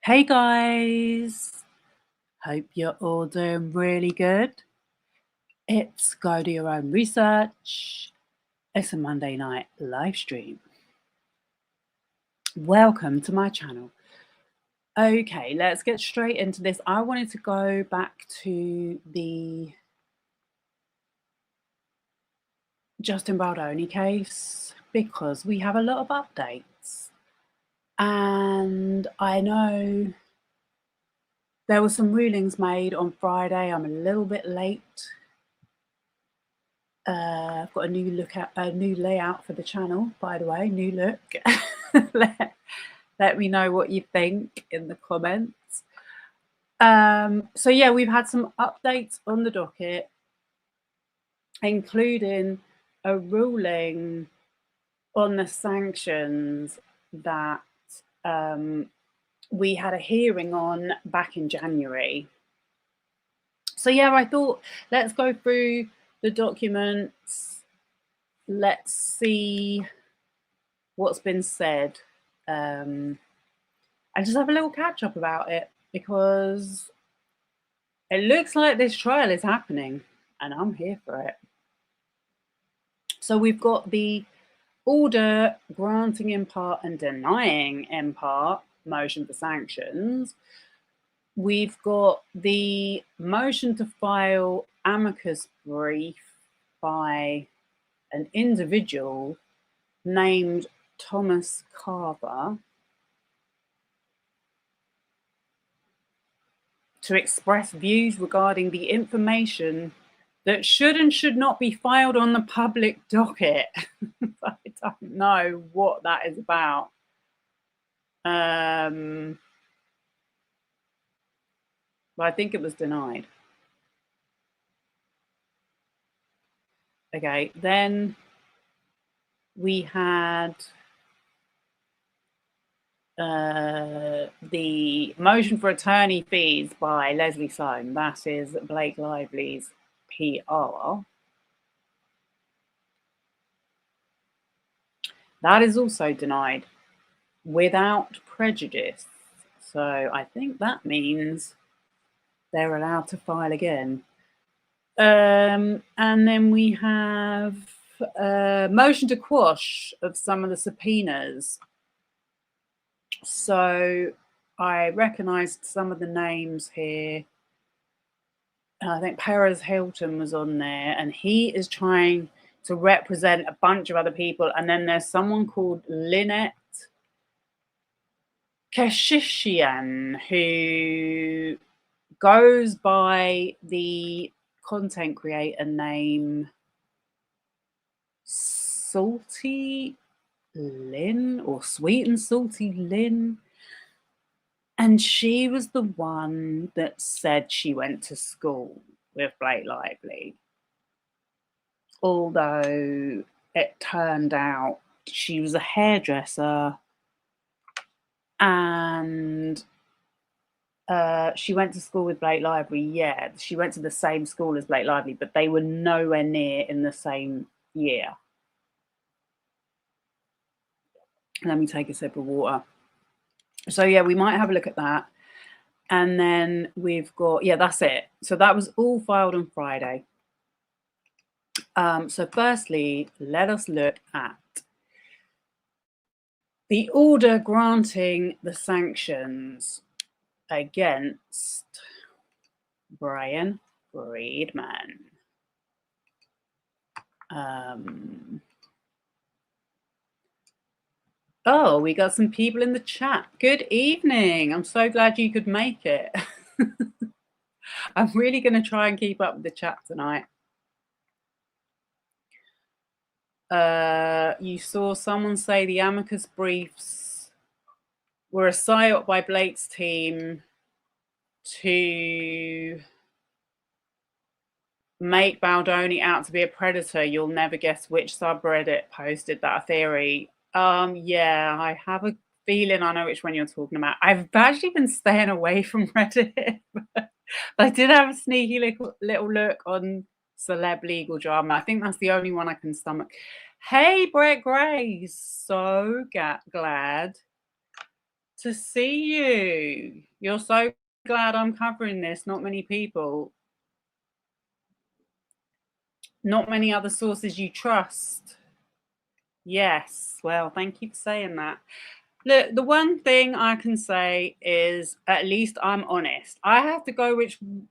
Hey guys, hope you're all doing really good. It's Go Do Your Own Research. It's a Monday night live stream. Welcome to my channel. Okay, let's get straight into this. I wanted to go back to the Justin Baldoni case because we have a lot of updates. And I know there were some rulings made on Friday. I'm a little bit late. I've got a new layout for the channel, by the way, new look. let me know what you think in the comments. So yeah, we've had some updates on the docket, including a ruling on the sanctions that we had a hearing on back in January. So yeah, I thought let's go through the documents. Let's see what's been said. And just have a little catch up about it because it looks like this trial is happening and I'm here for it. So we've got the order granting in part and denying in part motion for sanctions. We've got the motion to file amicus brief by an individual named Thomas Carver to express views regarding the information that should and should not be filed on the public docket. I don't know what that is about. But I think it was denied. Okay, then we had the motion for attorney fees by Leslie Sloan. That is Blake Lively's PR. That is also denied without prejudice. So I think that means they're allowed to file again. And then we have a motion to quash of some of the subpoenas. So I recognised some of the names here. I think Perez Hilton was on there, and he is trying to represent a bunch of other people. And then there's someone called Lynette Keshishian who goes by the content creator name Salty Lynn or Sweet and Salty Lynn. And she was the one that said she went to school with Blake Lively. Although it turned out she was a hairdresser and she went to school with Blake Lively. Yeah, she went to the same school as Blake Lively, but they were nowhere near in the same year. Let me take a sip of water. So yeah, we might have a look at that. And then we've got, yeah, that's it. So that was all filed on Friday. So firstly, let us look at the order granting the sanctions against Bryan Freedman. Oh, we got some people in the chat. Good evening. I'm so glad you could make it. I'm really going to try and keep up with the chat tonight. You saw someone say the amicus briefs were a psyop by Blake's team to make Baldoni out to be a predator. You'll never guess which subreddit posted that theory. Yeah, I have a feeling I know which one you're talking about. I've actually been staying away from Reddit, but I did have a sneaky little look on celeb legal drama. I think that's the only one I can stomach. Hey, Brett Gray, so glad to see you. You're so glad I'm covering this. Not many people. Not many other sources you trust. Yes. Well, thank you for saying that. Look, the one thing I can say is at least I'm honest. I have to go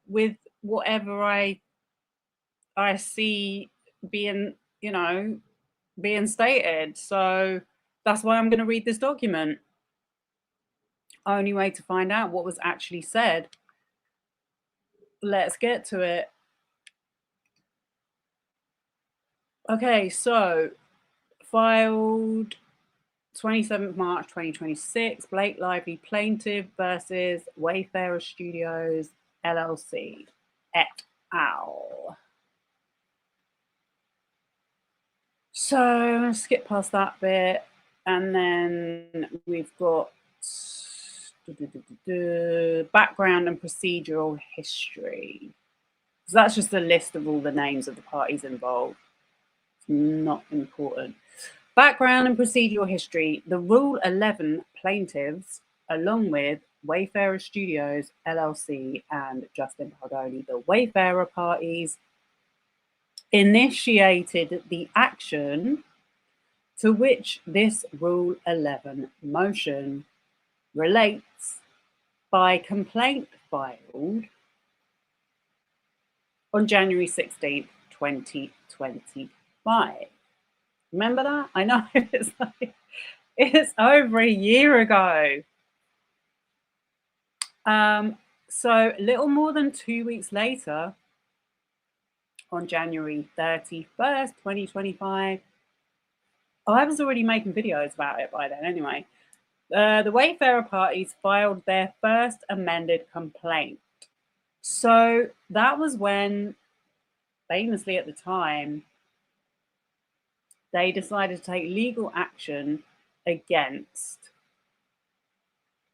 with whatever I see being, being stated. So that's why I'm going to read this document. Only way to find out what was actually said. Let's get to it. Okay, so filed 27th March 2026, Blake Lively plaintiff versus Wayfarer Studios LLC et al. So I'm going to skip past that bit, and then we've got background and procedural history. So that's just a list of all the names of the parties involved. It's not important. Background and procedural history. The Rule 11 plaintiffs, along with Wayfarer Studios LLC and Justin Baldoni, the Wayfarer parties, initiated the action to which this Rule 11 motion relates by complaint filed on January 16th, 2025. Remember that? I know it's over a year ago. So little more than 2 weeks later, on January 31st, 2025, I was already making videos about it by then anyway. The Wayfarer parties filed their first amended complaint. So that was when, famously at the time, they decided to take legal action against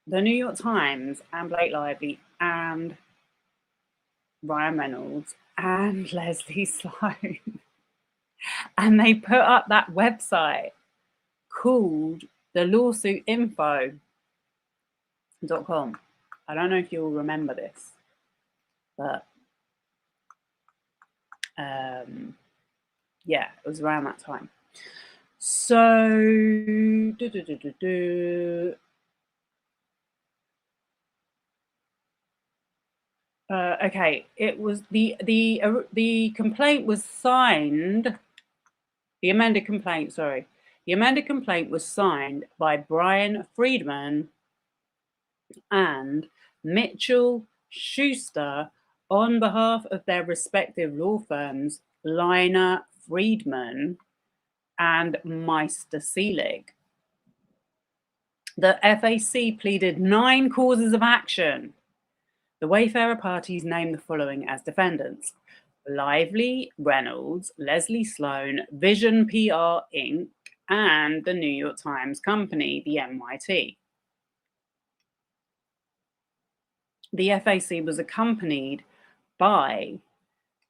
the New York Times and Blake Lively and Ryan Reynolds and Leslie Sloan. And they put up that website called the lawsuitinfo.com. I don't know if you'll remember this, but yeah, it was around that time. So okay, it was the complaint was signed. The amended complaint, sorry. The amended complaint was signed by Bryan, Freedman, and Mitchell Schuster on behalf of their respective law firms, Liner, Freedman, and Meister Selig. The FAC pleaded 9 causes of action. The Wayfarer parties named the following as defendants: Lively, Reynolds, Leslie Sloan, Vision PR Inc., and the New York Times Company, the NYT. The FAC was accompanied by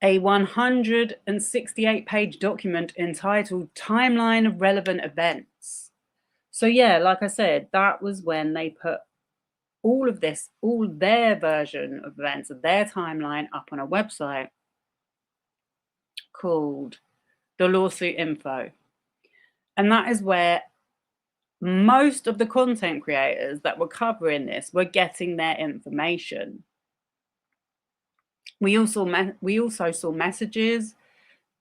a 168-page document entitled Timeline of Relevant Events. So yeah, like I said, that was when they put all of this, all their version of events, of their timeline up on a website called the Lawsuit Info. And that is where most of the content creators that were covering this were getting their information. We also saw messages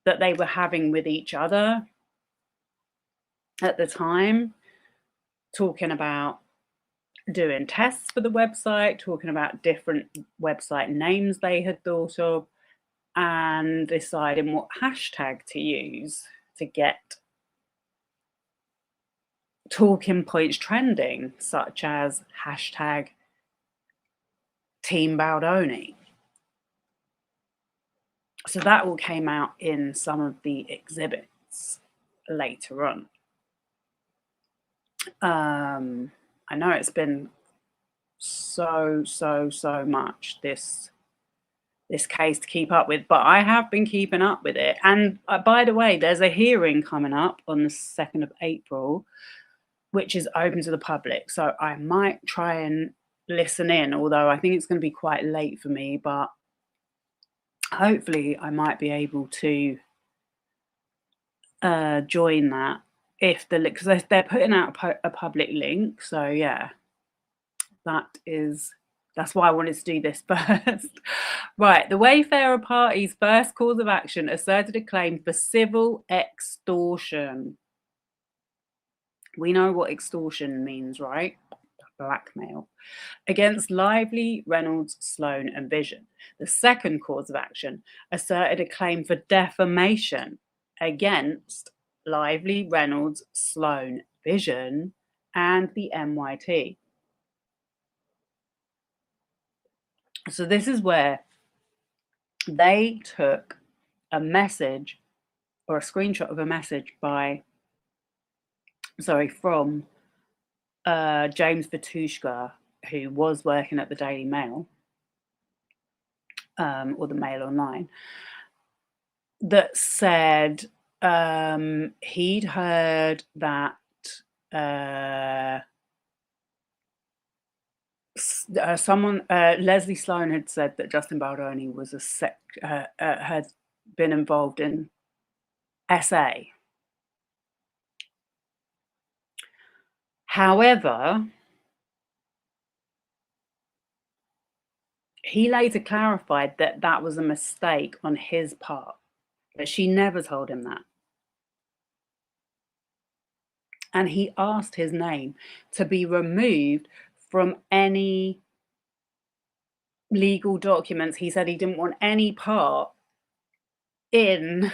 that they were having with each other at the time, talking about doing tests for the website, talking about different website names they had thought of, and deciding what hashtag to use to get talking points trending, such as hashtag Team Baldoni. So that all came out in some of the exhibits later on. I know it's been so much this case to keep up with, but I have been keeping up with it. And by the way, there's a hearing coming up on the 2nd of April which is open to the public. So I might try and listen in, although I think it's going to be quite late for me, but hopefully I might be able to join that if because they're putting out a public link. So yeah, that's why I wanted to do this first. Right, the Wayfarer party's first cause of action asserted a claim for civil extortion. We know what extortion means, right? Blackmail. Against Lively, Reynolds, Sloan, and Vision. The second cause of action asserted a claim for defamation against Lively, Reynolds, Sloan, Vision, and the MYT. So this is where they took a message or a screenshot of a message from James Vitushka, who was working at the Daily Mail, or the Mail Online, that said he'd heard that Leslie Sloan had said that Justin Baldoni was had been involved in SA. However, he later clarified that that was a mistake on his part, that she never told him that. And he asked his name to be removed from any legal documents. He said he didn't want any part in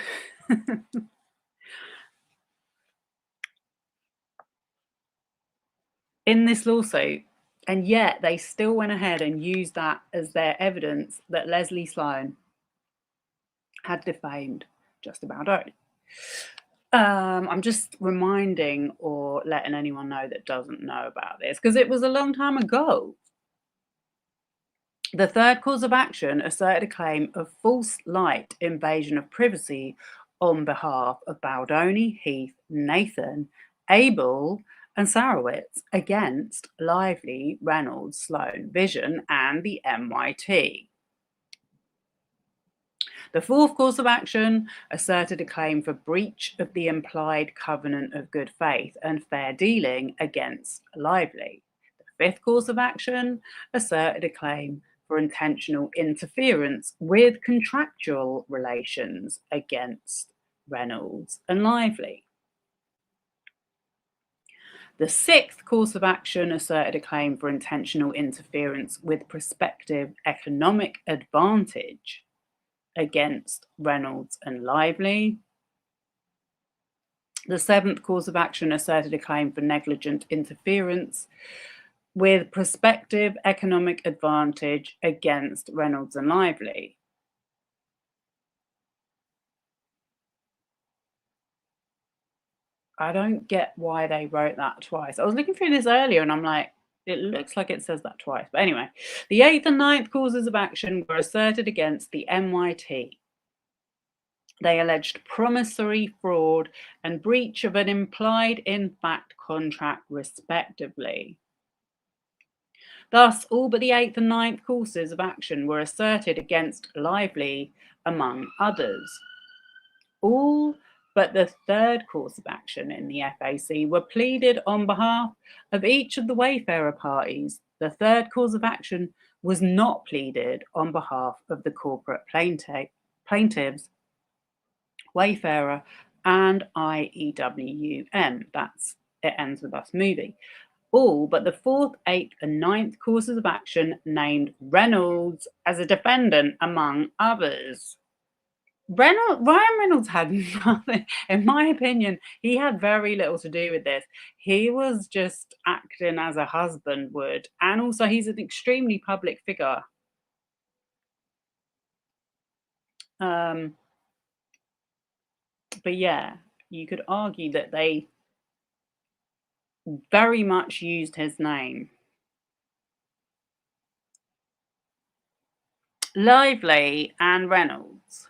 in this lawsuit. And yet they still went ahead and used that as their evidence that Leslie Sloan had defamed Justin Baldoni. I'm just reminding or letting anyone know that doesn't know about this, because it was a long time ago. The third cause of action asserted a claim of false light invasion of privacy on behalf of Baldoni, Heath, Nathan, Abel, and Sarowitz against Lively, Reynolds, Sloan, Vision, and the MYT. The fourth cause of action asserted a claim for breach of the implied covenant of good faith and fair dealing against Lively. The fifth cause of action asserted a claim for intentional interference with contractual relations against Reynolds and Lively. The sixth course of action asserted a claim for intentional interference with prospective economic advantage against Reynolds and Lively. The seventh course of action asserted a claim for negligent interference with prospective economic advantage against Reynolds and Lively. I don't get why they wrote that twice. I was looking through this earlier and I'm like, it looks like it says that twice. But anyway, the eighth and ninth causes of action were asserted against the MYT. They alleged promissory fraud and breach of an implied in fact contract, respectively. Thus, all but the eighth and ninth causes of action were asserted against Lively, among others. All but the third course of action in the FAC were pleaded on behalf of each of the Wayfarer parties. The third cause of action was not pleaded on behalf of the corporate plaintiffs, Wayfarer, and IEWM. It ends with us moving. All but the fourth, eighth, and ninth causes of action named Reynolds as a defendant, among others. Ryan Reynolds had nothing, in my opinion, he had very little to do with this. He was just acting as a husband would, and also he's an extremely public figure. But yeah, you could argue that they very much used his name. Lively and Reynolds.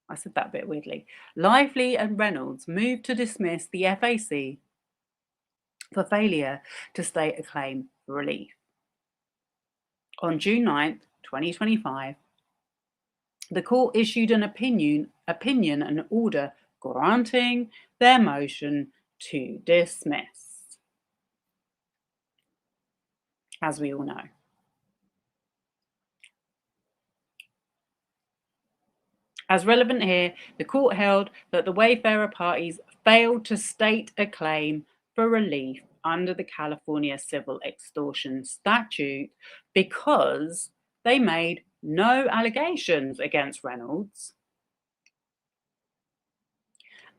I said that a bit weirdly. Lively and Reynolds moved to dismiss the FAC for failure to state a claim for relief. On June 9th, 2025, the court issued an opinion and order granting their motion to dismiss, as we all know. As relevant here, the court held that the Wayfarer parties failed to state a claim for relief under the California Civil Extortion Statute because they made no allegations against Reynolds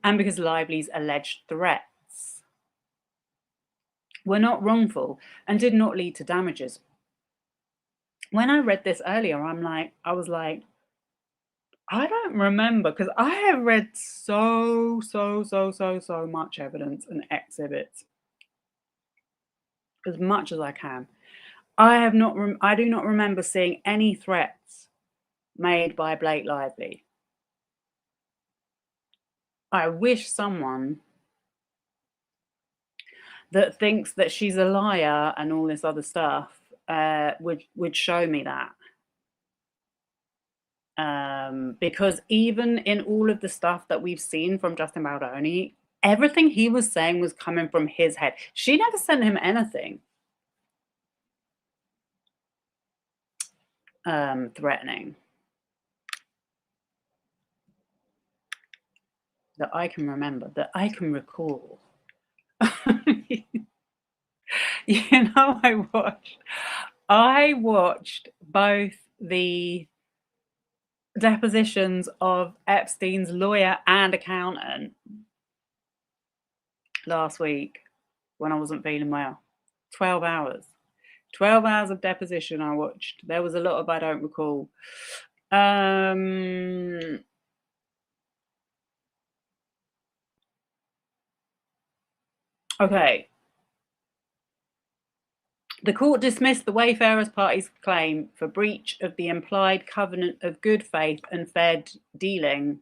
and because Lively's alleged threats were not wrongful and did not lead to damages. When I read this earlier, I was like, I don't remember, because I have read so much evidence and exhibits, as much as I can. I do not remember seeing any threats made by Blake Lively. I wish someone that thinks that she's a liar and all this other stuff would show me that. Because even in all of the stuff that we've seen from Justin Baldoni, everything he was saying was coming from his head. She never sent him anything threatening that I can remember, that I can recall. You know, I watched both the depositions of Epstein's lawyer and accountant last week when I wasn't feeling well. 12 hours. 12 hours of deposition I watched. There was a lot of I don't recall. Okay. The court dismissed the Wayfarers party's claim for breach of the implied covenant of good faith and fair dealing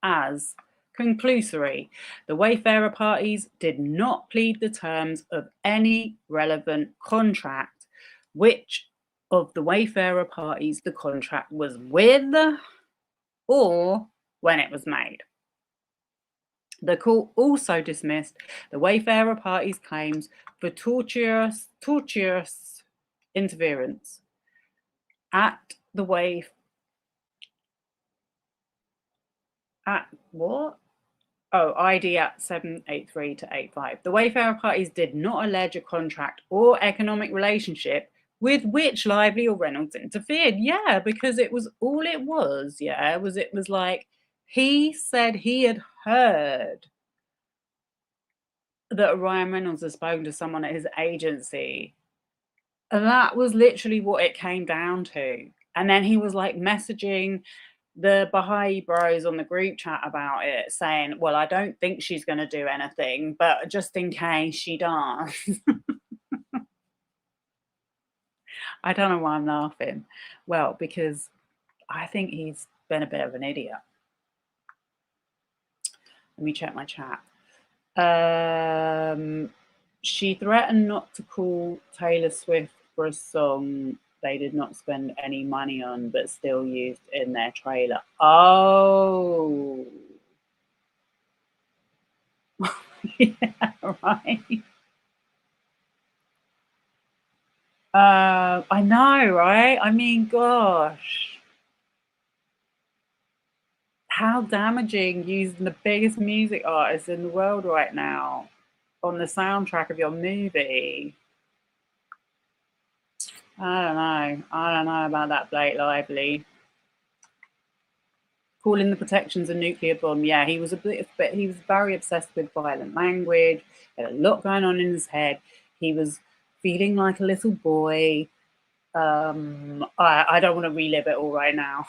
as conclusory. The Wayfarer parties did not plead the terms of any relevant contract. Which of the Wayfarer parties the contract was with or when it was made. The court also dismissed the Wayfarer party's claims for tortuous interference at ID at 783 to 85. The Wayfarer parties did not allege a contract or economic relationship with which Lively or Reynolds interfered. Yeah, because it was like he said he had heard that Ryan Reynolds had spoken to someone at his agency. And that was literally what it came down to. And then he was like messaging the Baha'i bros on the group chat about it, saying, well, I don't think she's going to do anything, but just in case she does. I don't know why I'm laughing. Well, because I think he's been a bit of an idiot. Let me check my chat. She threatened not to call Taylor Swift for a song they did not spend any money on, but still used in their trailer. Oh. Yeah, right. I know, right? I mean, gosh. How damaging using the biggest music artist in the world right now on the soundtrack of your movie. I don't know about that, Blake Lively. Calling the protections a nuclear bomb. Yeah, he was very obsessed with violent language. He had a lot going on in his head. He was feeling like a little boy. I don't want to relive it all right now.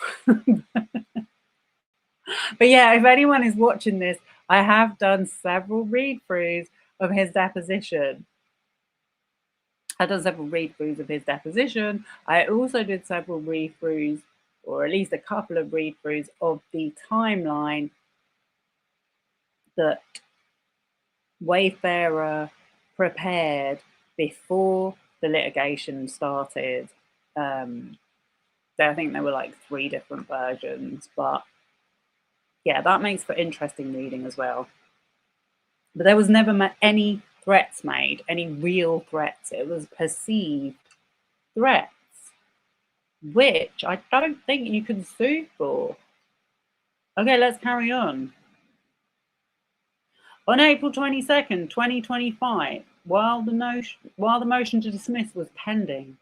But yeah, if anyone is watching this, I have done several read-throughs of his deposition. I've done several read-throughs of his deposition. I also did several read-throughs, or at least a couple of read-throughs of the timeline that Wayfarer prepared before the litigation started. I think there were like 3 different versions, but yeah, that makes for interesting reading as well. But there was never any threats made, any real threats. It was perceived threats, which I don't think you can sue for. Okay, let's carry on. On April 22nd, 2025, while the motion to dismiss was pending,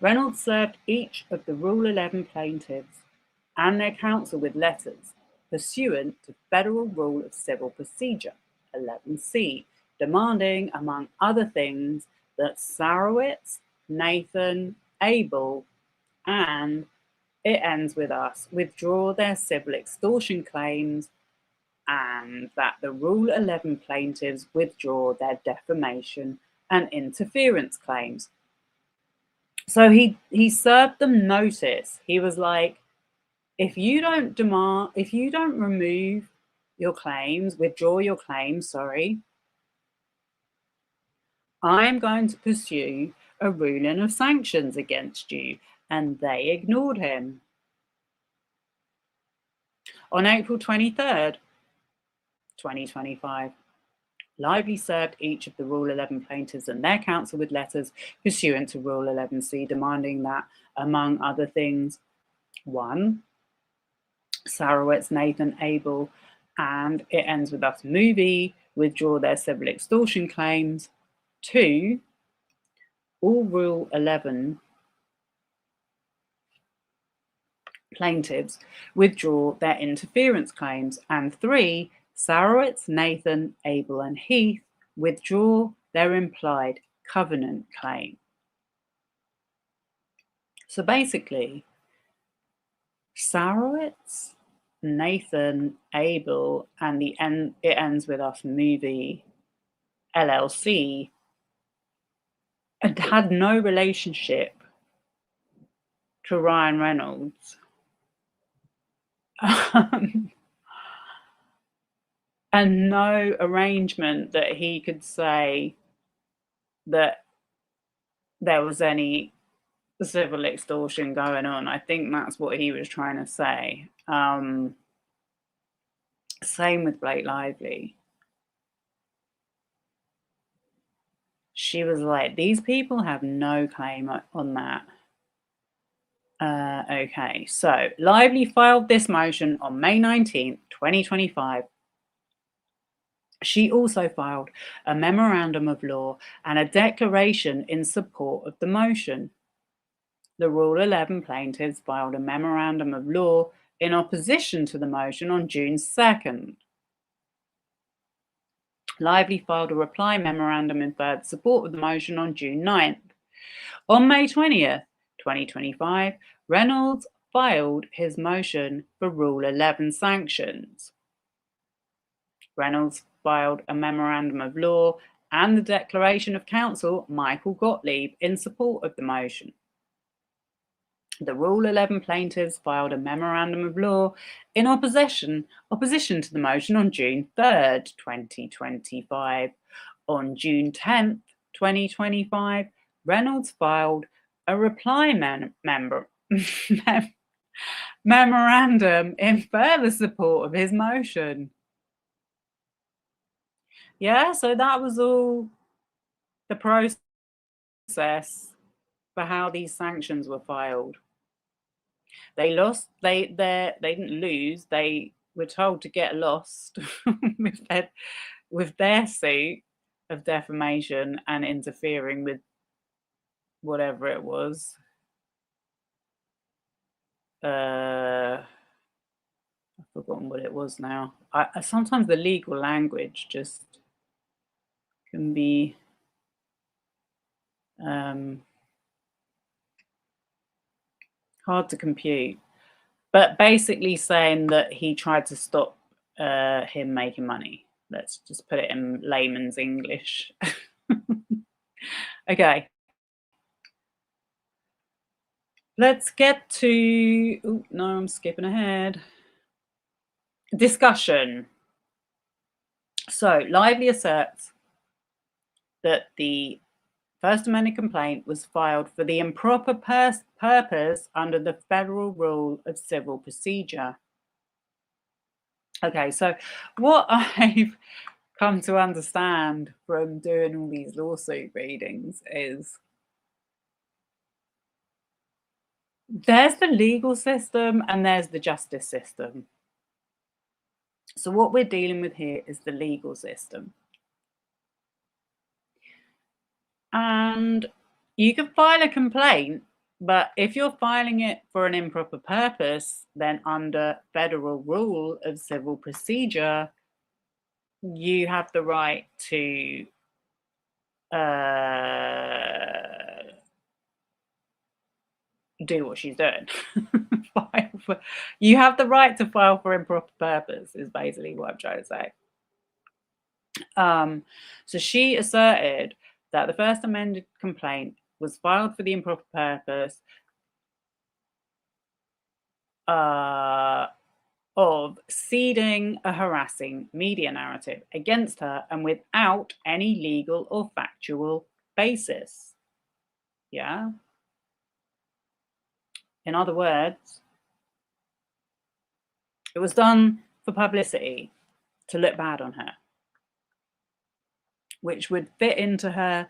Reynolds served each of the Rule 11 plaintiffs and their counsel with letters pursuant to Federal Rule of Civil Procedure 11C, demanding, among other things, that Sarowitz, Nathan, Abel, and It Ends With Us withdraw their civil extortion claims, and that the Rule 11 plaintiffs withdraw their defamation and interference claims. So he served them notice. He was like, if you don't remove your claims, withdraw your claims, sorry, I'm going to pursue a ruling of sanctions against you. And they ignored him. On April 23rd, 2025, Lively served each of the Rule 11 plaintiffs and their counsel with letters pursuant to Rule 11C, demanding that, among other things, 1, Sarowitz, Nathan, Abel, and It Ends With Us movie withdraw their civil extortion claims. 2, all Rule 11 plaintiffs withdraw their interference claims. And 3, Sarowitz, Nathan, Abel, and Heath withdraw their implied covenant claim. So basically, Sarowitz, Nathan, Abel, and the It Ends With Us movie LLC had no relationship to Ryan Reynolds. And no arrangement that he could say that there was any civil extortion going on. I think that's what he was trying to say. Same with Blake Lively. She was like, these people have no claim on that. Okay, so Lively filed this motion on May 19th, 2025. She also filed a memorandum of law and a declaration in support of the motion. The Rule 11 plaintiffs filed a memorandum of law in opposition to the motion on June 2nd. Lively filed a reply memorandum in further support of the motion on June 9th. On May 20th, 2025, Reynolds filed his motion for Rule 11 sanctions. Reynolds filed a memorandum of law and the declaration of counsel, Michael Gottlieb, in support of the motion. The Rule 11 plaintiffs filed a memorandum of law in opposition to the motion on June 3rd, 2025. On June 10th, 2025, Reynolds filed a reply memorandum in further support of his motion. Yeah, so that was all the process for how these sanctions were filed. They lost, they didn't lose, they were told to get lost with their suit of defamation and interfering with whatever it was. I've forgotten what it was now. Sometimes the legal language just can be hard to compute. But basically saying that he tried to stop him making money. Let's just put it in layman's English. Okay. Let's get to, oh, no, I'm skipping ahead. Discussion. So Lively asserts that the First Amendment complaint was filed for the improper purpose under the Federal Rule of Civil Procedure. Okay, so what I've come to understand from doing all these lawsuit readings is there's the legal system and there's the justice system. So what we're dealing with here is the legal system. And you can file a complaint, but if you're filing it for an improper purpose, then under Federal Rule of Civil Procedure, you have the right to do what she's doing. You have the right to file for improper purpose, is basically what I'm trying to say. So she asserted that the First Amended complaint was filed for the improper purpose of seeding a harassing media narrative against her and without any legal or factual basis. Yeah. In other words, it was done for publicity to look bad on her, which would fit into her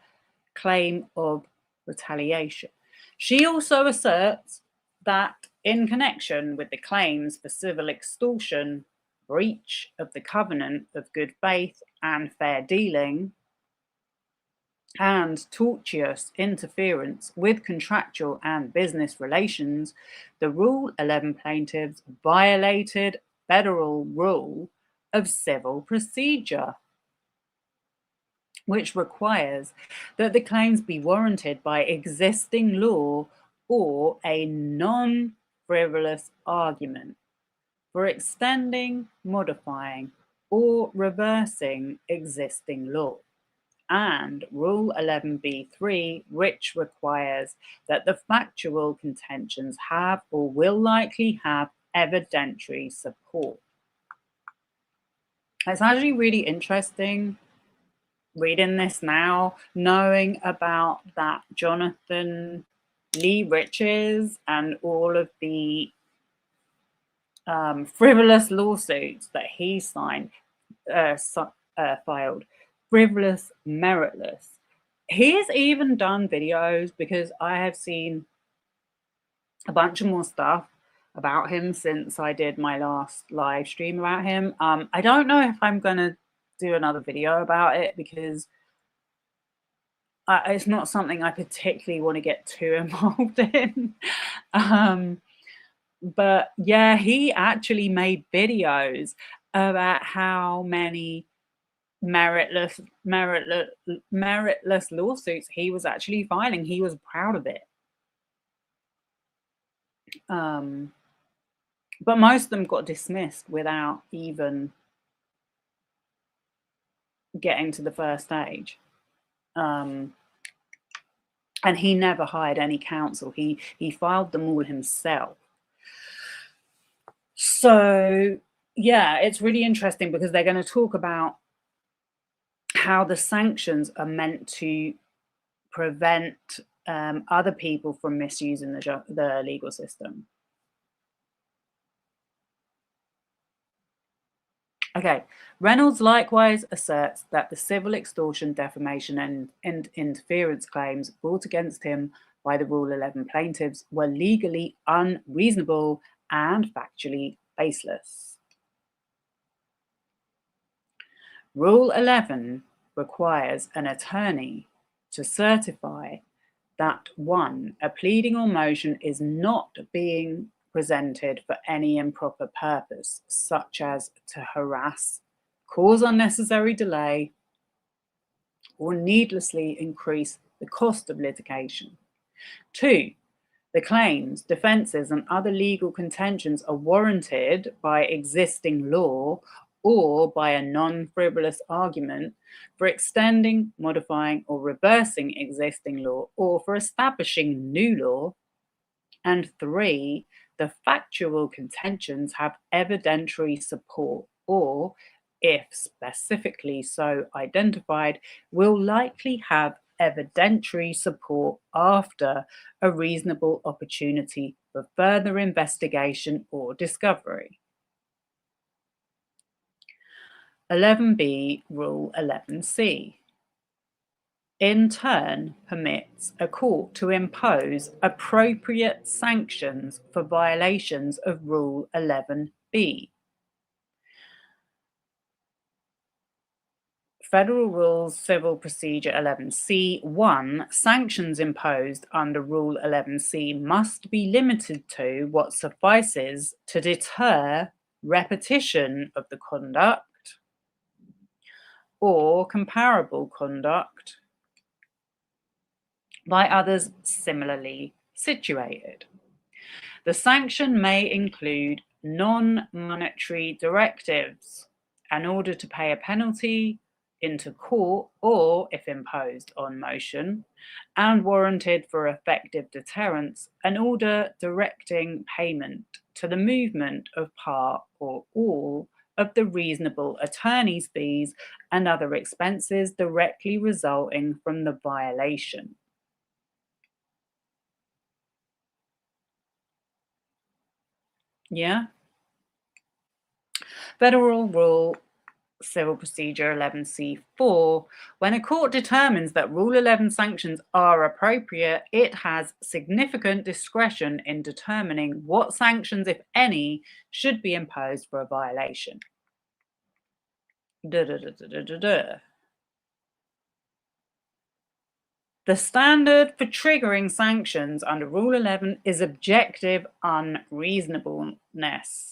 claim of retaliation. She also asserts that in connection with the claims for civil extortion, breach of the covenant of good faith and fair dealing, and tortious interference with contractual and business relations, the Rule 11 plaintiffs violated Federal Rule of Civil Procedure, which requires that the claims be warranted by existing law or a non-frivolous argument for extending, modifying, or reversing existing law. And Rule 11b(3), which requires that the factual contentions have or will likely have evidentiary support. It's actually really interesting reading this now, knowing about that Jonathan Lee Riches and all of the frivolous lawsuits that he filed, frivolous, meritless. He's even done videos, because I have seen a bunch of more stuff about him since I did my last live stream about him. I don't know if I'm going to do another video about it, because it's not something I particularly want to get too involved in. But yeah, he actually made videos about how many meritless lawsuits he was actually filing. He was proud of it. But most of them got dismissed without even getting to the first stage. And he never hired any counsel. He filed them all himself. So yeah, it's really interesting, because they're going to talk about how the sanctions are meant to prevent other people from misusing the legal system. Okay, Reynolds likewise asserts that the civil extortion, defamation, and interference claims brought against him by the Rule 11 plaintiffs were legally unreasonable and factually baseless. Rule 11 requires an attorney to certify that 1, a pleading or motion is not being presented for any improper purpose, such as to harass, cause unnecessary delay, or needlessly increase the cost of litigation. 2, the claims, defences, and other legal contentions are warranted by existing law or by a non-frivolous argument for extending, modifying, or reversing existing law, or for establishing new law. And 3, the factual contentions have evidentiary support, or if specifically so identified, will likely have evidentiary support after a reasonable opportunity for further investigation or discovery. 11b, Rule 11c, in turn permits a court to impose appropriate sanctions for violations of Rule 11b. Federal Rules Civil Procedure 11c, 1, sanctions imposed under Rule 11c must be limited to what suffices to deter repetition of the conduct or comparable conduct by others similarly situated. The sanction may include non-monetary directives, an order to pay a penalty into court, or, if imposed on motion and warranted for effective deterrence, an order directing payment to the movement of part or all of the reasonable attorney's fees and other expenses directly resulting from the violation. Yeah. Federal Rule Civil Procedure 11c4, when a court determines that Rule 11 sanctions are appropriate, it has significant discretion in determining what sanctions, if any, should be imposed for a violation. The standard for triggering sanctions under Rule 11 is objective unreasonableness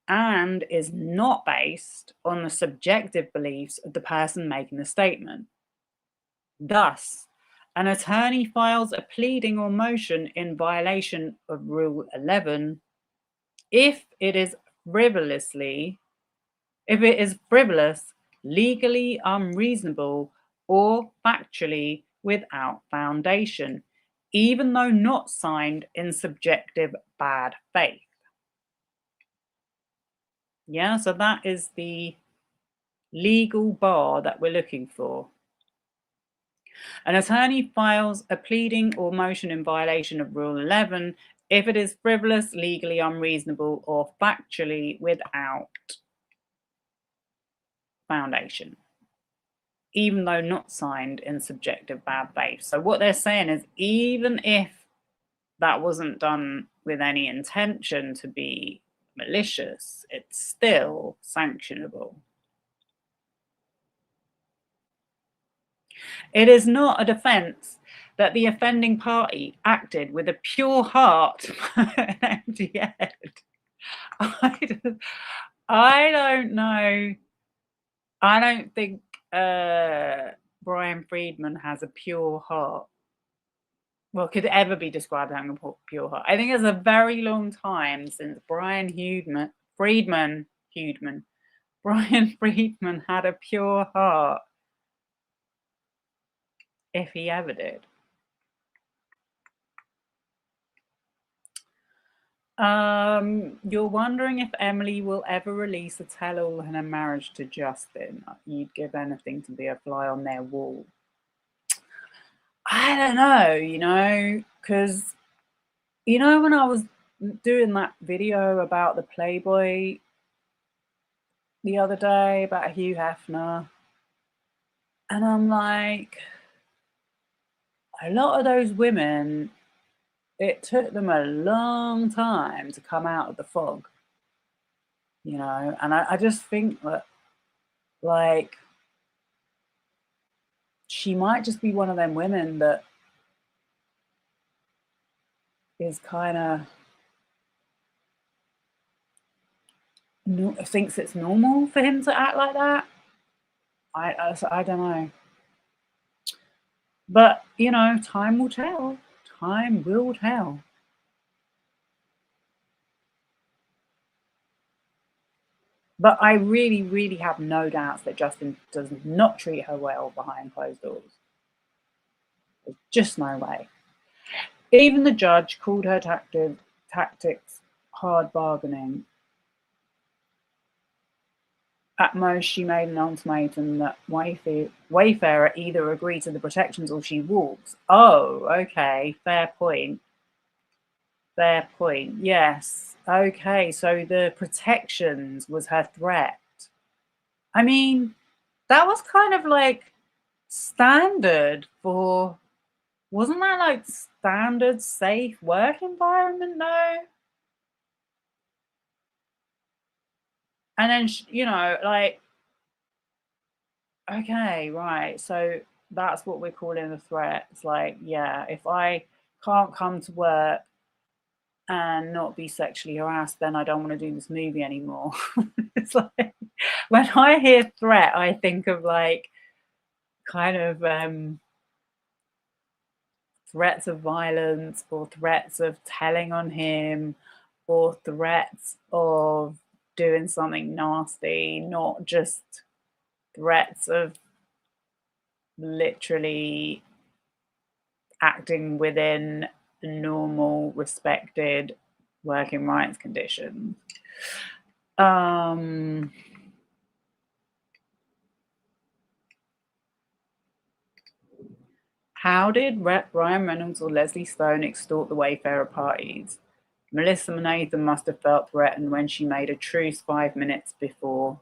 and is not based on the subjective beliefs of the person making the statement. Thus, an attorney files a pleading or motion in violation of Rule 11 if it is frivolous, legally unreasonable, or factually without foundation, even though not signed in subjective bad faith. Yeah, so that is the legal bar that we're looking for. An attorney files a pleading or motion in violation of Rule 11 if it is frivolous, legally unreasonable, or factually without foundation, even though not signed in subjective bad faith. So what they're saying is, even if that wasn't done with any intention to be malicious, it's still sanctionable. It is not a defence that the offending party acted with a pure heart and empty head. I don't know. I don't think Bryan Freedman has a pure heart. Well, could ever be described as having a pure heart. I think it's a very long time since Bryan Freedman had a pure heart, if he ever did. You're wondering if Emily will ever release a tell-all on her marriage to Justin. You'd give anything to be a fly on their wall. I don't know, because, when I was doing that video about the Playboy the other day, about Hugh Hefner, and I'm like, a lot of those women, it took them a long time to come out of the fog, and I just think that, like, she might just be one of them women that is kind of thinks it's normal for him to act like that. I don't know. But, time will tell. Time will tell. But I really, really have no doubts that Justin does not treat her well behind closed doors. There's just no way. Even the judge called her tactics hard bargaining. At most, she made an ultimatum that Wayfarer either agree to the protections or she walks. Oh, okay. Fair point. Fair point. Yes. Okay. So the protections was her threat. I mean, that was kind of like standard for, wasn't that like standard safe work environment though? And then, you know, like, okay, right. So that's what we're calling a threat. It's like, yeah, if I can't come to work and not be sexually harassed, then I don't want to do this movie anymore. It's like, when I hear threat, I think of like kind of threats of violence or threats of telling on him or threats of doing something nasty, not just threats of literally acting within normal, respected working rights conditions. How did Ryan Reynolds or Leslie Stone extort the Wayfarer parties? Melissa Nathan must have felt threatened when she made a truce 5 minutes before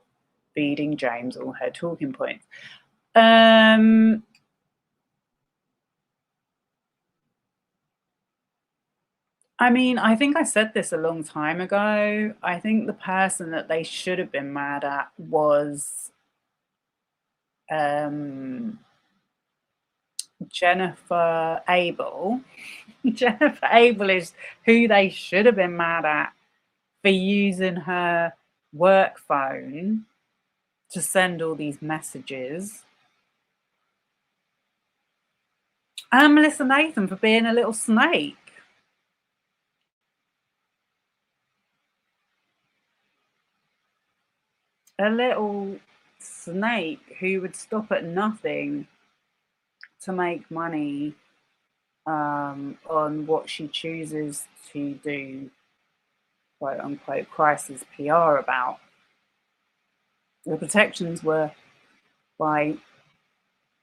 feeding James all her talking points. I mean, I think I said this a long time ago. I think the person that they should have been mad at was Jennifer Abel. Jennifer Abel is who they should have been mad at for using her work phone to send all these messages. And Melissa Nathan for being a little snake. A little snake who would stop at nothing to make money on what she chooses to do, quote unquote, crisis PR about. The protections were by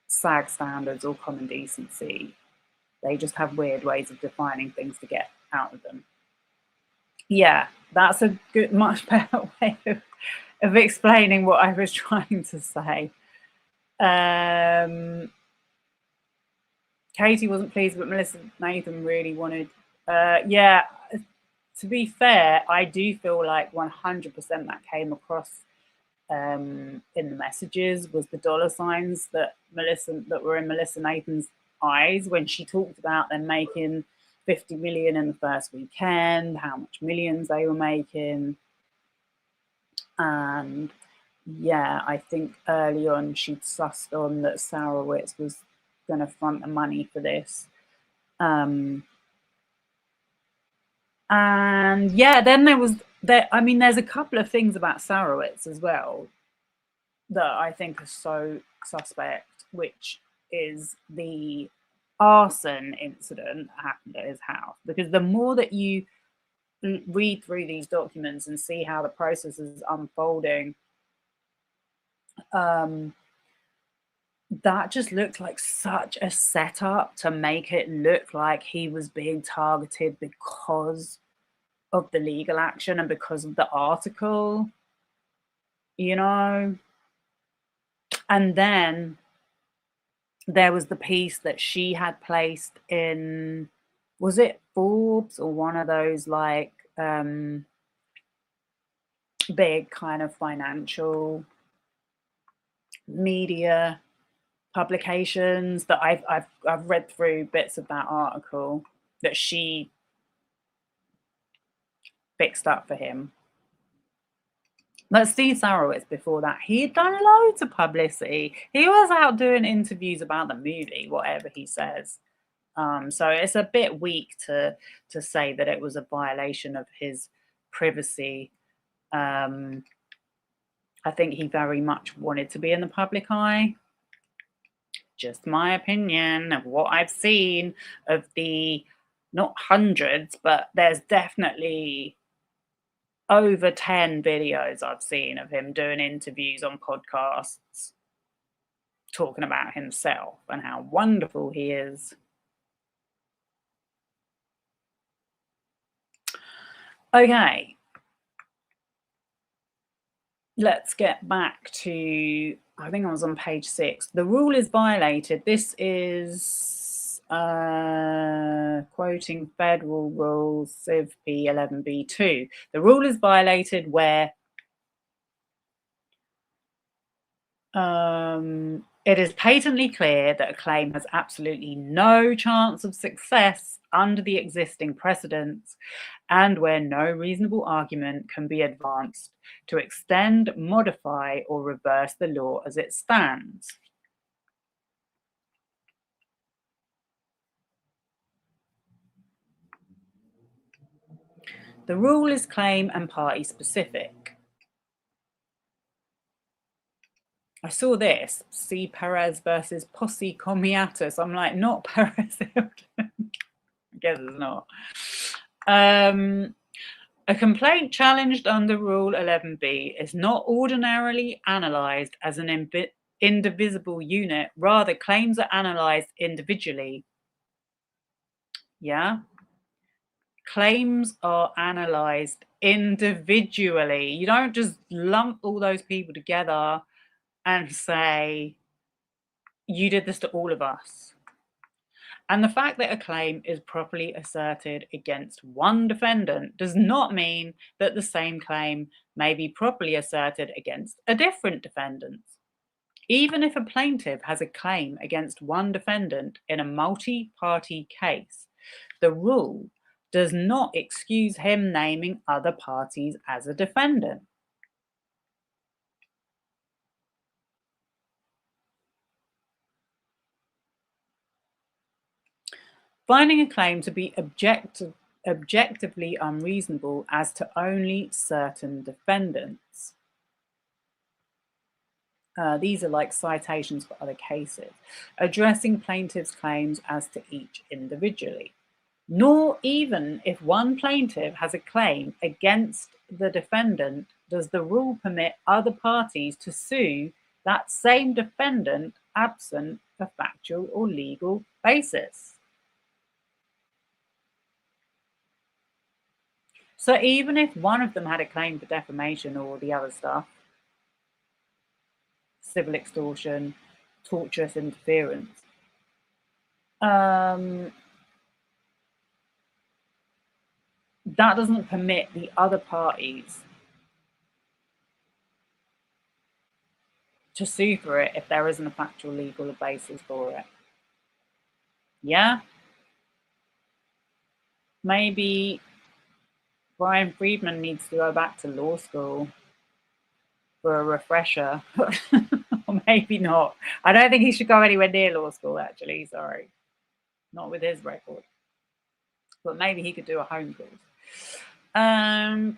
SAG standards or common decency. They just have weird ways of defining things to get out of them. Yeah, that's a good, much better way of explaining what I was trying to say. Katie wasn't pleased, but Melissa Nathan really wanted. Yeah, to be fair, I do feel like 100% that came across in the messages was the dollar signs that were in Melissa Nathan's eyes when she talked about them making 50 million in the first weekend, how much millions they were making. And yeah, I think early on she'd sussed on that Sarowitz was going to front the money for this. And yeah, then there's a couple of things about Sarowitz as well that I think are so suspect, which is the arson incident that happened at his house. Because the more that you read through these documents and see how the process is unfolding, that just looked like such a setup to make it look like he was being targeted because of the legal action and because of the article, you know. And then there was the piece that she had placed in, was it Forbes or one of those like big kind of financial media publications that I've read through bits of that article that she fixed up for him. Like Steve Sarowitz before that, he had done loads of publicity. He was out doing interviews about the movie, whatever he says. So it's a bit weak to say that it was a violation of his privacy. I think he very much wanted to be in the public eye. Just my opinion of what I've seen of the, not hundreds, but there's definitely over 10 videos I've seen of him doing interviews on podcasts talking about himself and how wonderful he is. Okay. Let's get back to, I think I was on page 6. The rule is violated. This is quoting Federal Rules Civ P 11b2. The rule is violated where it is patently clear that a claim has absolutely no chance of success under the existing precedents, and where no reasonable argument can be advanced to extend, modify, or reverse the law as it stands. The rule is claim and party specific. I saw this, see Perez versus Posse Comitatus. I'm like, not Perez Hilton. I guess it's not. A complaint challenged under Rule 11b is not ordinarily analysed as an indivisible unit. Rather, claims are analysed individually. Yeah? Claims are analysed individually. You don't just lump all those people together and say, you did this to all of us. And the fact that a claim is properly asserted against one defendant does not mean that the same claim may be properly asserted against a different defendant. Even if a plaintiff has a claim against one defendant in a multi-party case, the rule does not excuse him naming other parties as a defendant. Finding a claim to be objectively unreasonable as to only certain defendants. These are like citations for other cases. Addressing plaintiff's claims as to each individually. Nor even if one plaintiff has a claim against the defendant does the rule permit other parties to sue that same defendant absent a factual or legal basis. So even if one of them had a claim for defamation or the other stuff, civil extortion, tortious interference, that doesn't permit the other parties to sue for it if there isn't a factual legal basis for it. Yeah? Maybe Bryan Freedman needs to go back to law school for a refresher. Or maybe not. I don't think he should go anywhere near law school, actually. Sorry. Not with his record. But maybe he could do a home course.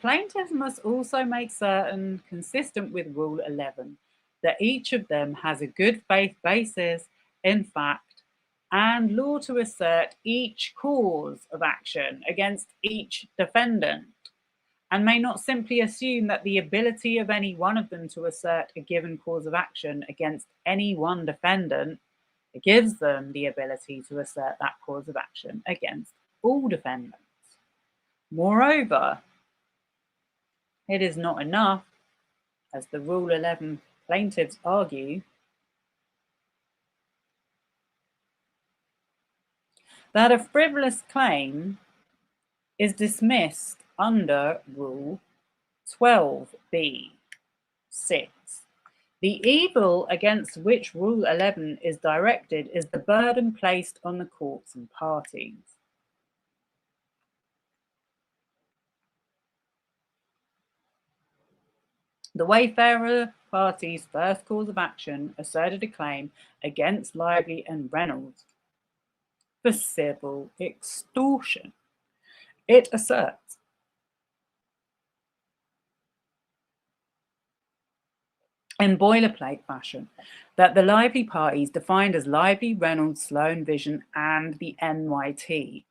Plaintiffs must also make certain, consistent with Rule 11, that each of them has a good faith basis in fact and law to assert each cause of action against each defendant, and may not simply assume that the ability of any one of them to assert a given cause of action against any one defendant gives them the ability to assert that cause of action against all defendants. Moreover, it is not enough, as the Rule 11 plaintiffs argue, that a frivolous claim is dismissed under Rule 12b(6). The evil against which Rule 11 is directed is the burden placed on the courts and parties. The Wayfarer party's first cause of action asserted a claim against Lively and Reynolds for civil extortion. It asserts in boilerplate fashion that the Lively parties, defined as Lively, Reynolds, Sloan Vision, and the NYT,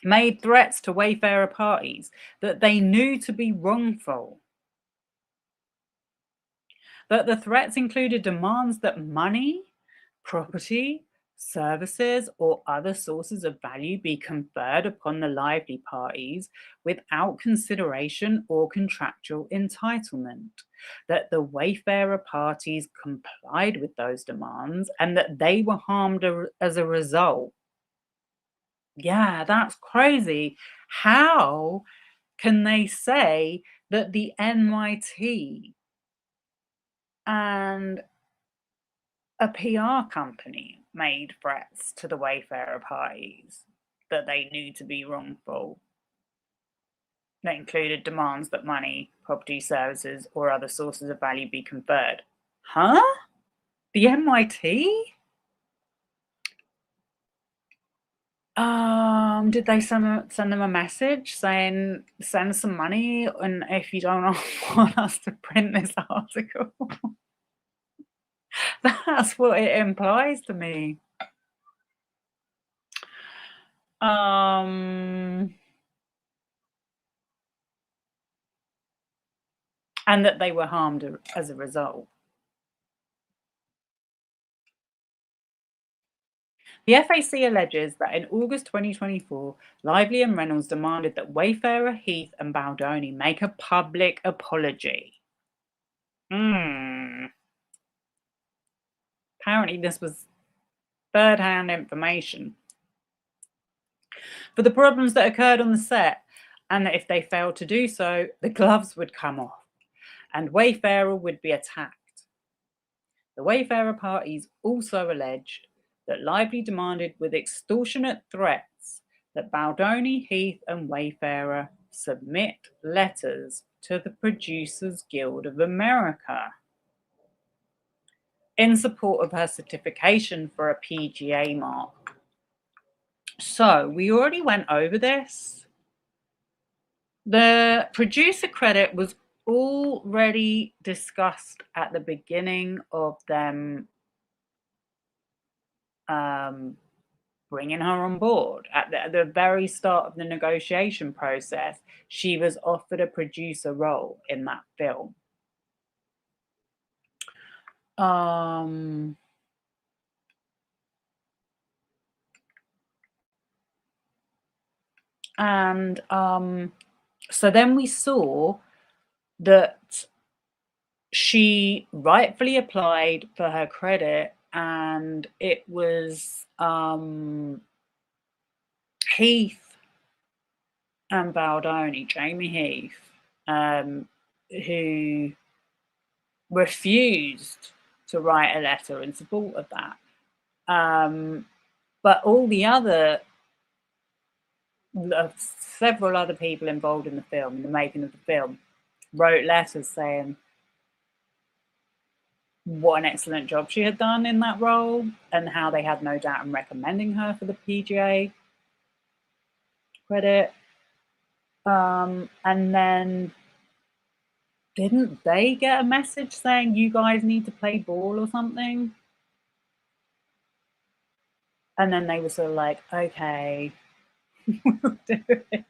made threats to Wayfarer parties that they knew to be wrongful. That the threats included demands that money, property, services, or other sources of value be conferred upon the lively parties without consideration or contractual entitlement, that the Wayfarer parties complied with those demands and that they were harmed as a result. Yeah, that's crazy. How can they say that the NYT and a PR company made threats to the Wayfarer parties that they knew to be wrongful, that included demands that money, property, services, or other sources of value be conferred? Huh? The NYT? Did they send them a message saying, send some money, and if you don't want us to print this article? That's what it implies to me. And that they were harmed as a result. The FAC alleges that in August 2024, Lively and Reynolds demanded that Wayfarer, Heath and Baldoni make a public apology. Apparently this was third-hand information for the problems that occurred on the set, and that if they failed to do so, the gloves would come off and Wayfarer would be attacked. The Wayfarer parties also alleged that Lively demanded with extortionate threats that Baldoni, Heath and Wayfarer submit letters to the Producers Guild of America in support of her certification for a PGA mark. So we already went over this. The producer credit was already discussed at the beginning of them bringing her on board. At the very start of the negotiation process, she was offered a producer role in that film. So then we saw that she rightfully applied for her credit, and it was Heath and Baldoni, Jamie Heath, who refused to write a letter in support of that. But all the other, several other people involved in the film, in the making of the film, wrote letters saying what an excellent job she had done in that role and how they had no doubt in recommending her for the PGA credit. And then didn't they get a message saying you guys need to play ball or something? And then they were sort of like, okay, we'll do it.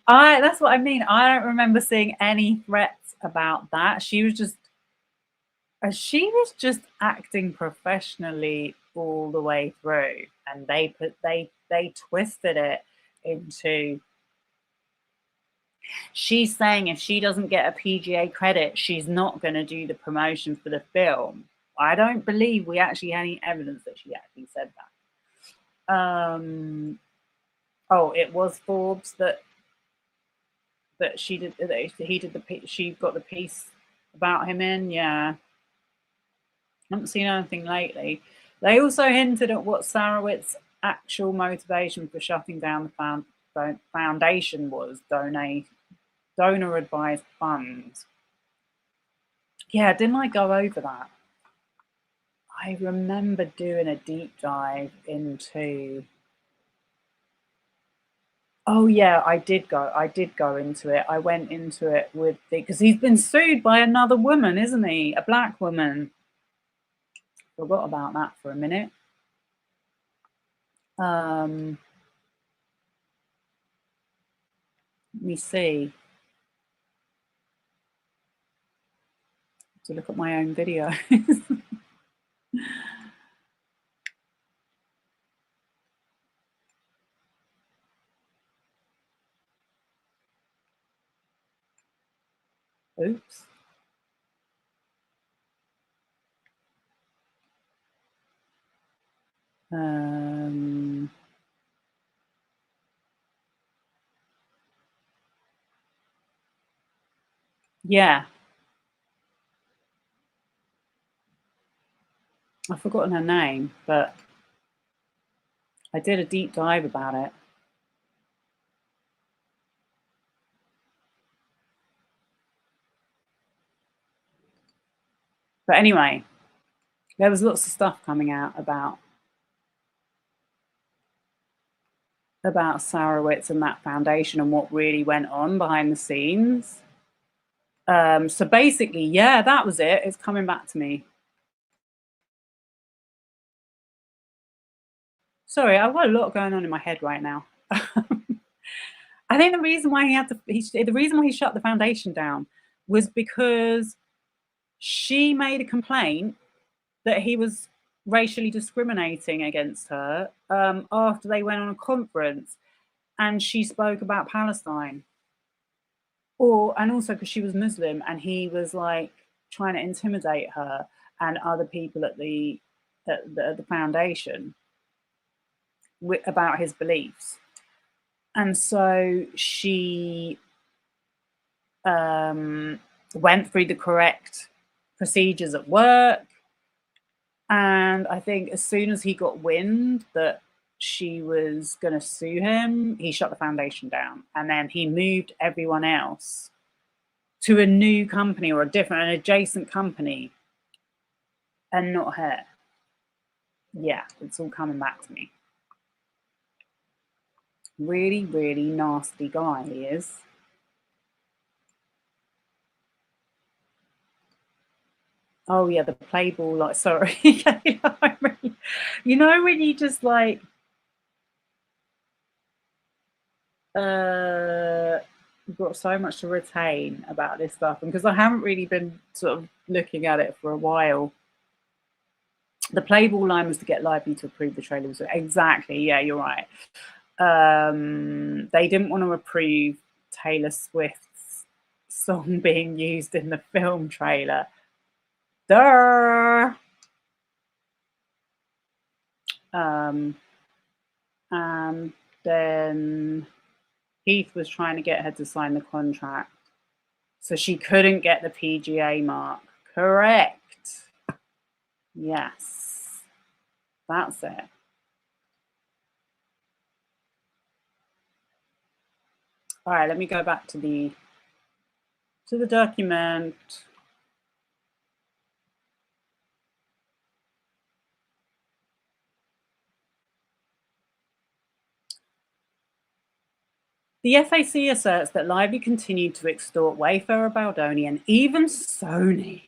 That's what I mean. I don't remember seeing any threats about that. She was just acting professionally all the way through, and they twisted it into, she's saying if she doesn't get a PGA credit, she's not going to do the promotion for the film. I don't believe we actually had any evidence that she actually said that. Oh, it was Forbes that she did, that he did she got the piece about him in. Yeah, I haven't seen anything lately. They also hinted at what Sarowitz's actual motivation for shutting down the foundation was: donor advised funds. Yeah, didn't I go over that? I remember doing a deep dive into. Oh yeah, I did go into it. I went into it with because he's been sued by another woman, isn't he? A black woman. Forgot about that for a minute. Let me see. To look at my own video. Oops. Yeah. I've forgotten her name, but I did a deep dive about it. But anyway, there was lots of stuff coming out about Sarowitz and that foundation and what really went on behind the scenes. So basically, yeah, that was it. It's coming back to me. Sorry, I've got a lot going on in my head right now. I think the reason why the reason why he shut the foundation down was because she made a complaint that he was racially discriminating against her after they went on a conference, and she spoke about Palestine. And also because she was Muslim, and he was like trying to intimidate her and other people at the foundation about his beliefs. And so she went through the correct procedures at work. And I think as soon as he got wind that she was going to sue him, he shut the foundation down. And then he moved everyone else to a new company or an adjacent company, and not her. Yeah, it's all coming back to me. Really, really nasty guy he is. Oh yeah, the play ball, like, sorry. You know when you just like you've got so much to retain about this stuff, and because I haven't really been sort of looking at it for a while. The play ball line was to get Lively to approve the trailer. Exactly, yeah, you're right. They didn't want to approve Taylor Swift's song being used in the film trailer. Duh. And then Heath was trying to get her to sign the contract, so she couldn't get the PGA mark. Correct. Yes, that's it. All right, let me go back to the document. The FAC asserts that Lively continued to extort Wayfarer, Baldoni, and even Sony.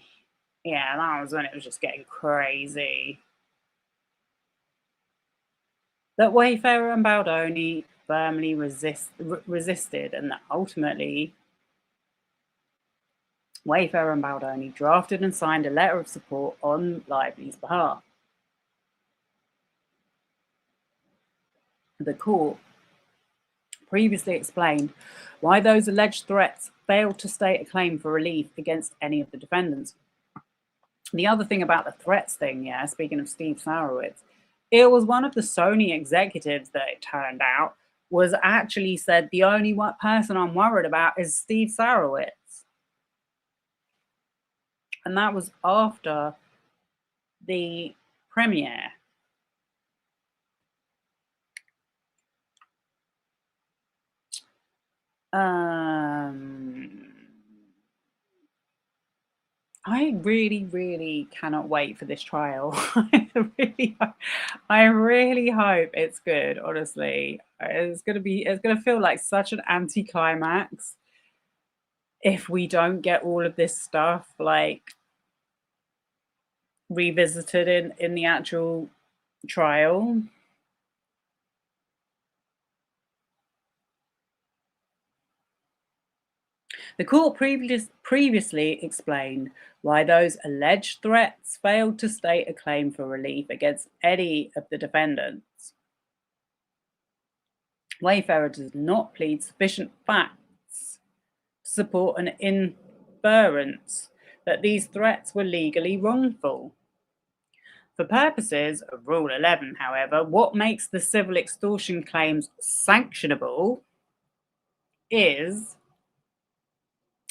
Yeah, that was when it was just getting crazy. That Wayfarer and Baldoni firmly resisted, and that ultimately Wayfarer and Baldoni drafted and signed a letter of support on Lively's behalf. The court previously explained why those alleged threats failed to state a claim for relief against any of the defendants. The other thing about the threats thing, yeah, speaking of Steve Sarowitz, it was one of the Sony executives that it turned out was actually said the only person I'm worried about is Steve Sarowitz. And that was after the premiere. I really, really cannot wait for this trial. I really hope it's good, honestly. It's gonna feel like such an anticlimax if we don't get all of this stuff like revisited in the actual trial. The court previously explained why those alleged threats failed to state a claim for relief against any of the defendants. Wayfarer does not plead sufficient facts to support an inference that these threats were legally wrongful. For purposes of Rule 11, however, what makes the civil extortion claims sanctionable is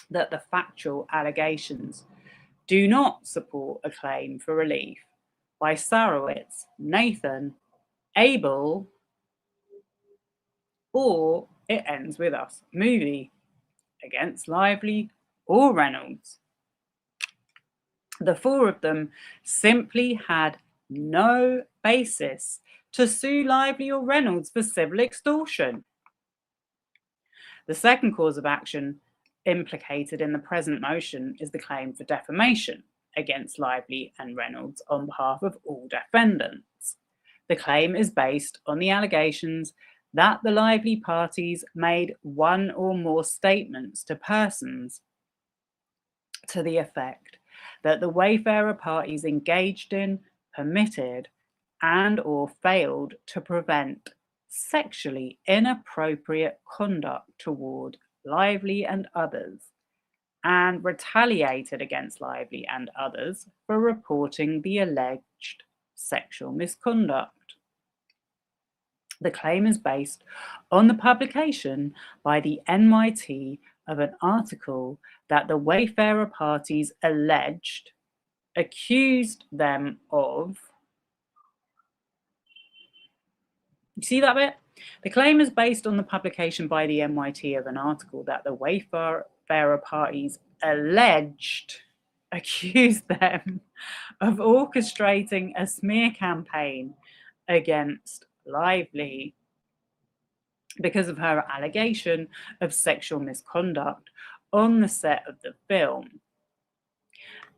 that the factual allegations do not support a claim for relief by Sarowitz, Nathan, Abel, or It Ends With Us movie against Lively or Reynolds. The four of them simply had no basis to sue Lively or Reynolds for civil extortion. The second cause of action implicated in the present motion is the claim for defamation against Lively and Reynolds on behalf of all defendants. The claim is based on the allegations that the Lively parties made one or more statements to persons to the effect that the Wayfarer parties engaged in, permitted, and or failed to prevent sexually inappropriate conduct toward Lively and others, and retaliated against Lively and others for reporting the alleged sexual misconduct. The claim is based on the publication by the NYT of an article that the Wayfarer parties accused them of. You see that bit? The claim is based on the publication by the NYT of an article that the Wayfarer parties accused them of orchestrating a smear campaign against Lively because of her allegation of sexual misconduct on the set of the film.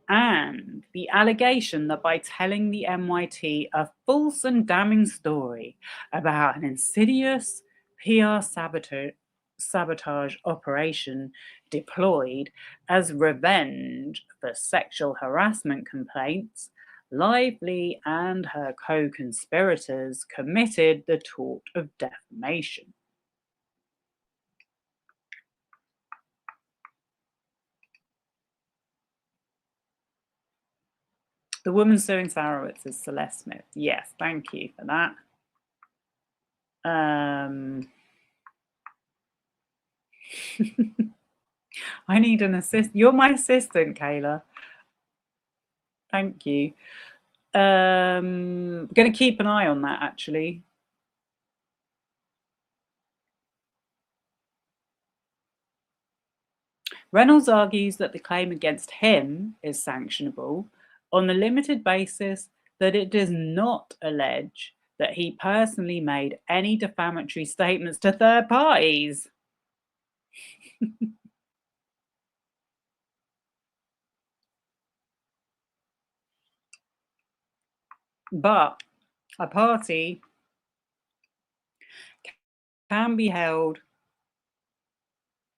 And the allegation that by telling the NYT a false and damning story about an insidious PR sabotage operation deployed as revenge for sexual harassment complaints, Lively and her co-conspirators committed the tort of defamation. The woman suing Sarowitz is Celeste Smith. Yes, thank you for that. I need an assist. You're my assistant, Kayla. Thank you. I'm going to keep an eye on that, actually. Reynolds argues that the claim against him is sanctionable on the limited basis that it does not allege that he personally made any defamatory statements to third parties. But a party can be held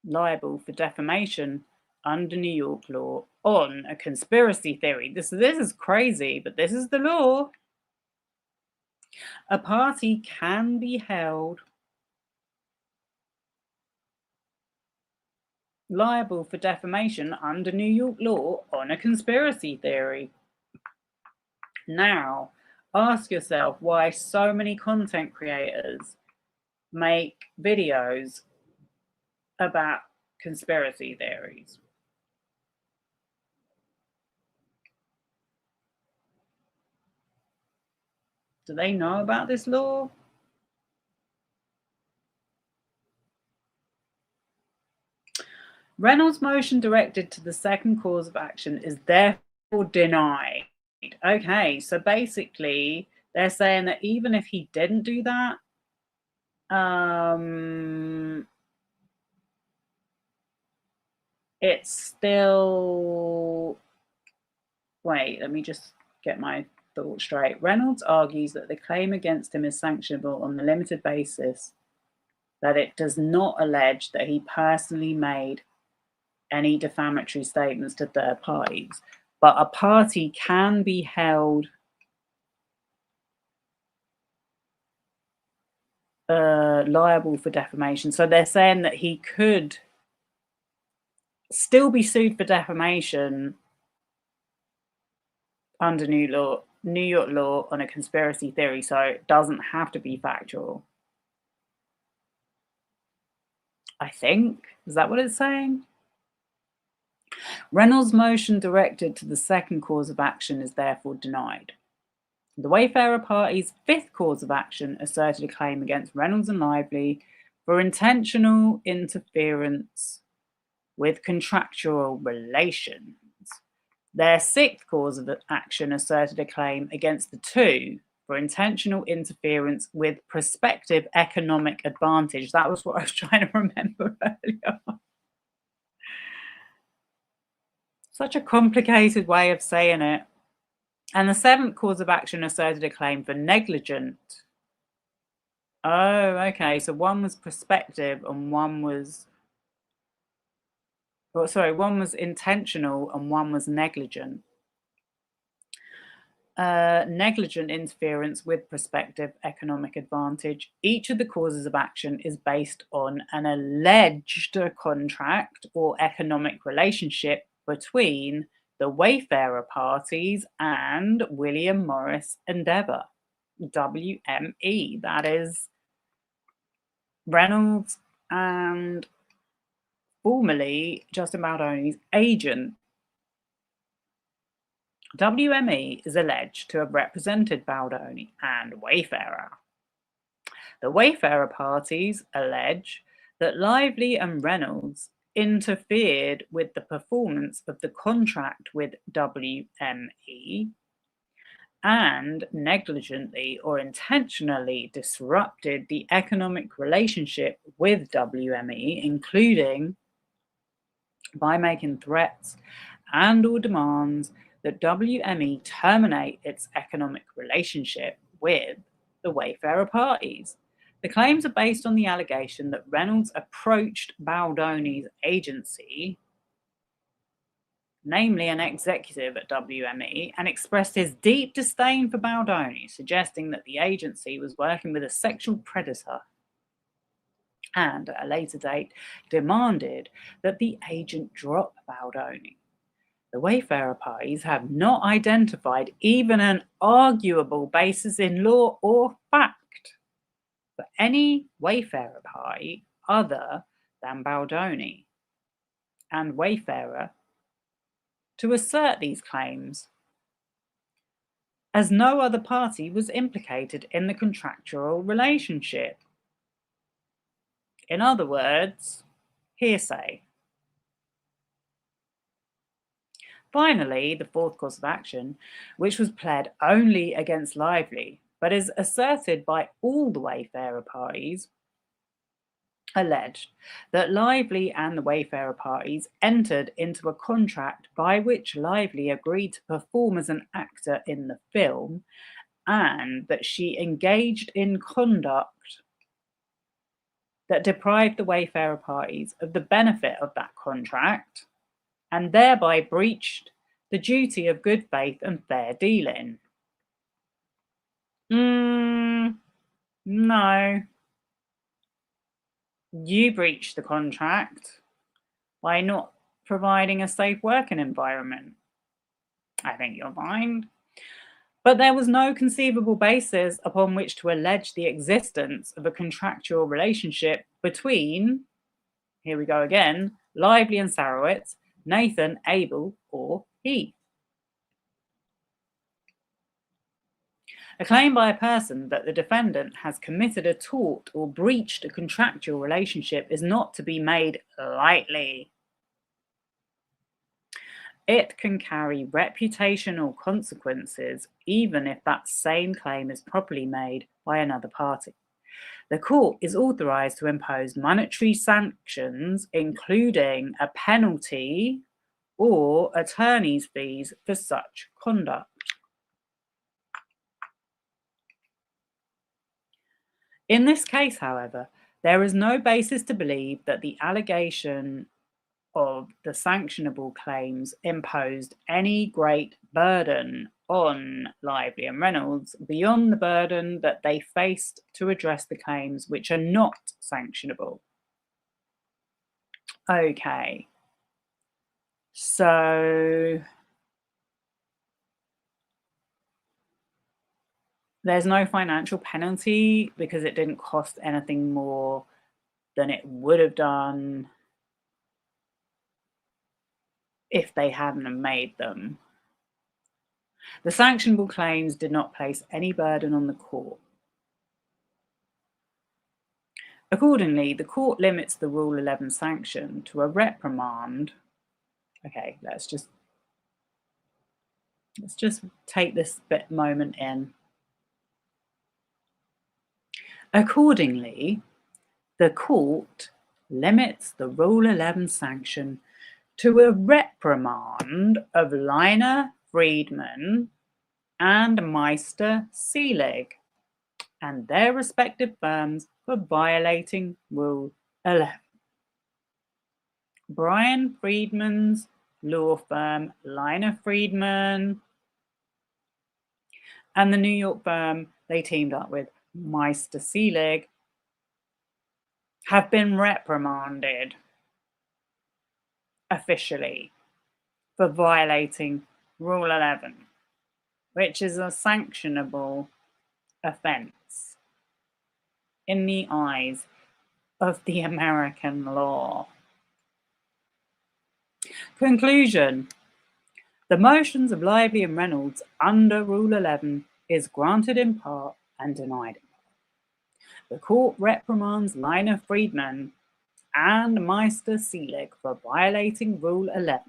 liable for defamation under New York law on a conspiracy theory. This is crazy, but this is the law. A party can be held liable for defamation under New York law on a conspiracy theory. Now, ask yourself why so many content creators make videos about conspiracy theories. Do they know about this law? Reynolds' motion directed to the second cause of action is therefore denied. Okay, so basically they're saying that even if he didn't do that, it's still... Wait, let me just get my thoughts straight. Reynolds argues that the claim against him is sanctionable on the limited basis that it does not allege that he personally made any defamatory statements to third parties, but a party can be held liable for defamation. So they're saying that he could still be sued for defamation under New York law on a conspiracy theory, so it doesn't have to be factual. I think. Is that what it's saying? Reynolds' motion directed to the second cause of action is therefore denied. The Wayfarer party's fifth cause of action asserted a claim against Reynolds and Lively for intentional interference with contractual relations. Their sixth cause of action asserted a claim against the two for intentional interference with prospective economic advantage. That was what I was trying to remember earlier. Such a complicated way of saying it. And the seventh cause of action asserted a claim for negligent. Oh, okay. So one was prospective and one was, one was intentional and one was negligent. Negligent interference with prospective economic advantage. Each of the causes of action is based on an alleged contract or economic relationship between the Wayfarer parties and William Morris Endeavour, WME. That is Reynolds and formerly Justin Baldoni's agent. WME is alleged to have represented Baldoni and Wayfarer. The Wayfarer parties allege that Lively and Reynolds interfered with the performance of the contract with WME and negligently or intentionally disrupted the economic relationship with WME, including by making threats and or demands that WME terminate its economic relationship with the Wayfarer parties. The claims are based on the allegation that Reynolds approached Baldoni's agency, namely an executive at WME, and expressed his deep disdain for Baldoni, suggesting that the agency was working with a sexual predator, and at a later date demanded that the agent drop Baldoni. The Wayfarer parties have not identified even an arguable basis in law or fact for any Wayfarer party other than Baldoni and Wayfarer to assert these claims, as no other party was implicated in the contractual relationship. In other words, hearsay. Finally, the fourth cause of action, which was pled only against Lively, but is asserted by all the Wayfarer parties, alleged that Lively and the Wayfarer parties entered into a contract by which Lively agreed to perform as an actor in the film, and that she engaged in conduct that deprived the Wayfarer parties of the benefit of that contract, and thereby breached the duty of good faith and fair dealing. No. You breached the contract by not providing a safe working environment. I think you're fine. But there was no conceivable basis upon which to allege the existence of a contractual relationship between, here we go again, Lively and Sarowitz, Nathan, Abel, or Heath. A claim by a person that the defendant has committed a tort or breached a contractual relationship is not to be made lightly. It can carry reputational consequences even if that same claim is properly made by another party. The court is authorized to impose monetary sanctions, including a penalty or attorney's fees for such conduct. In this case, however, there is no basis to believe that the allegation of the sanctionable claims imposed any great burden on Lively and Reynolds beyond the burden that they faced to address the claims which are not sanctionable. Okay, so there's no financial penalty because it didn't cost anything more than it would have done if they hadn't made them. The sanctionable claims did not place any burden on the court. Accordingly, the court limits the Rule 11 sanction to a reprimand. Okay, let's just take this moment in. Accordingly, the court limits the Rule 11 sanction to a reprimand of Liner Freedman and Meister Selig and their respective firms for violating Rule 11. Bryan Freedman's law firm, Liner Freedman, and the New York firm they teamed up with, Meister Selig, have been reprimanded officially for violating Rule 11, which is a sanctionable offence in the eyes of the American law. Conclusion. The motions of Lively and Reynolds under Rule 11 is granted in part and denied in part. The court reprimands Liner Freedman and Meister Selig for violating Rule 11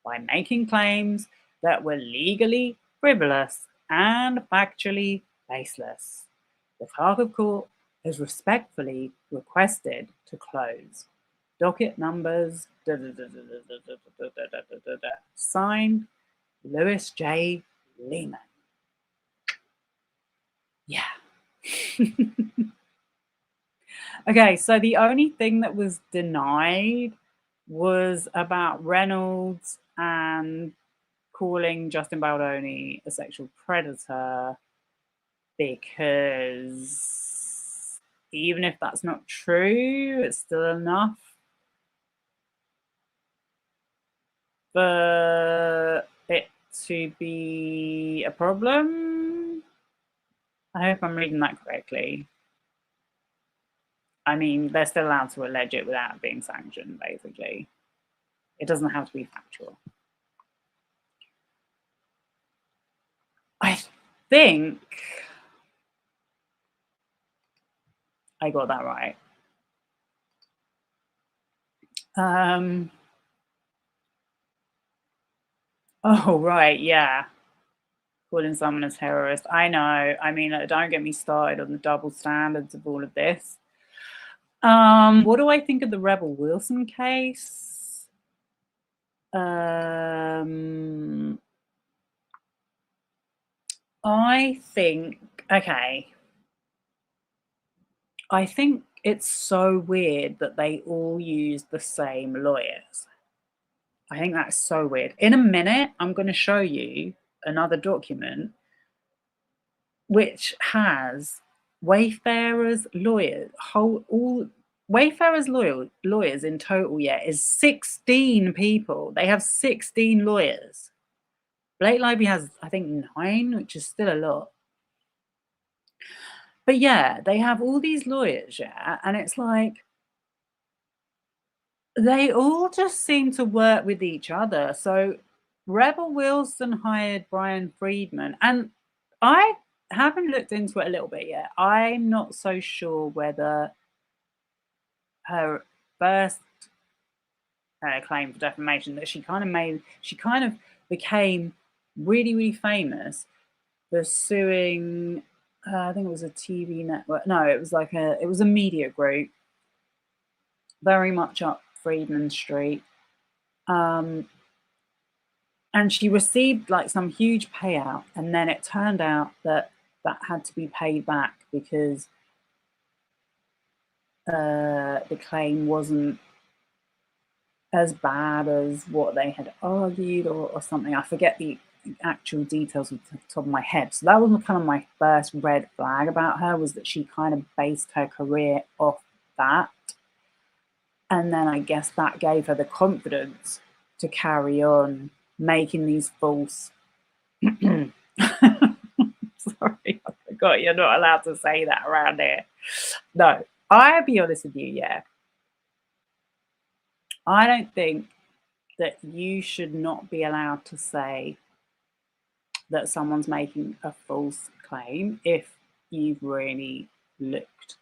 by making claims that were legally frivolous and factually baseless. The clerk of court is respectfully requested to close. Docket numbers, signed, Louis J. Lehman. Yeah. Okay, so the only thing that was denied was about Reynolds and calling Justin Baldoni a sexual predator, because even if that's not true, it's still enough for it to be a problem. I hope I'm reading that correctly. I mean, they're still allowed to allege it without being sanctioned, basically. It doesn't have to be factual. I think I got that right. Oh, right, yeah. Calling someone a terrorist. I know. I mean, don't get me started on the double standards of all of this. What do I think of the Rebel Wilson case? I think, okay. I think it's so weird that they all use the same lawyers. I think that's so weird. In a minute, I'm going to show you another document which has Wayfarer's lawyers, Wayfarer's lawyers in total, is 16 people. They have 16 lawyers. Blake Lively has, I think, 9, which is still a lot. But yeah, they have all these lawyers, and it's like they all just seem to work with each other. So Rebel Wilson hired Bryan Freedman, and I haven't looked into it a little bit yet. I'm not so sure whether her first claim for defamation that she kind of became really, really famous for suing, I think it was a TV network. No, it was a media group, very much up Freedman Street. And she received like some huge payout, and then it turned out that had to be paid back because the claim wasn't as bad as what they had argued or something. I forget the actual details off the top of my head. So that was kind of my first red flag about her, was that she kind of based her career off that. And then I guess that gave her the confidence to carry on making these false. Sorry, I forgot you're not allowed to say that around here. No, I'll be honest with you, yeah. I don't think that you should not be allowed to say that someone's making a false claim if you've really looked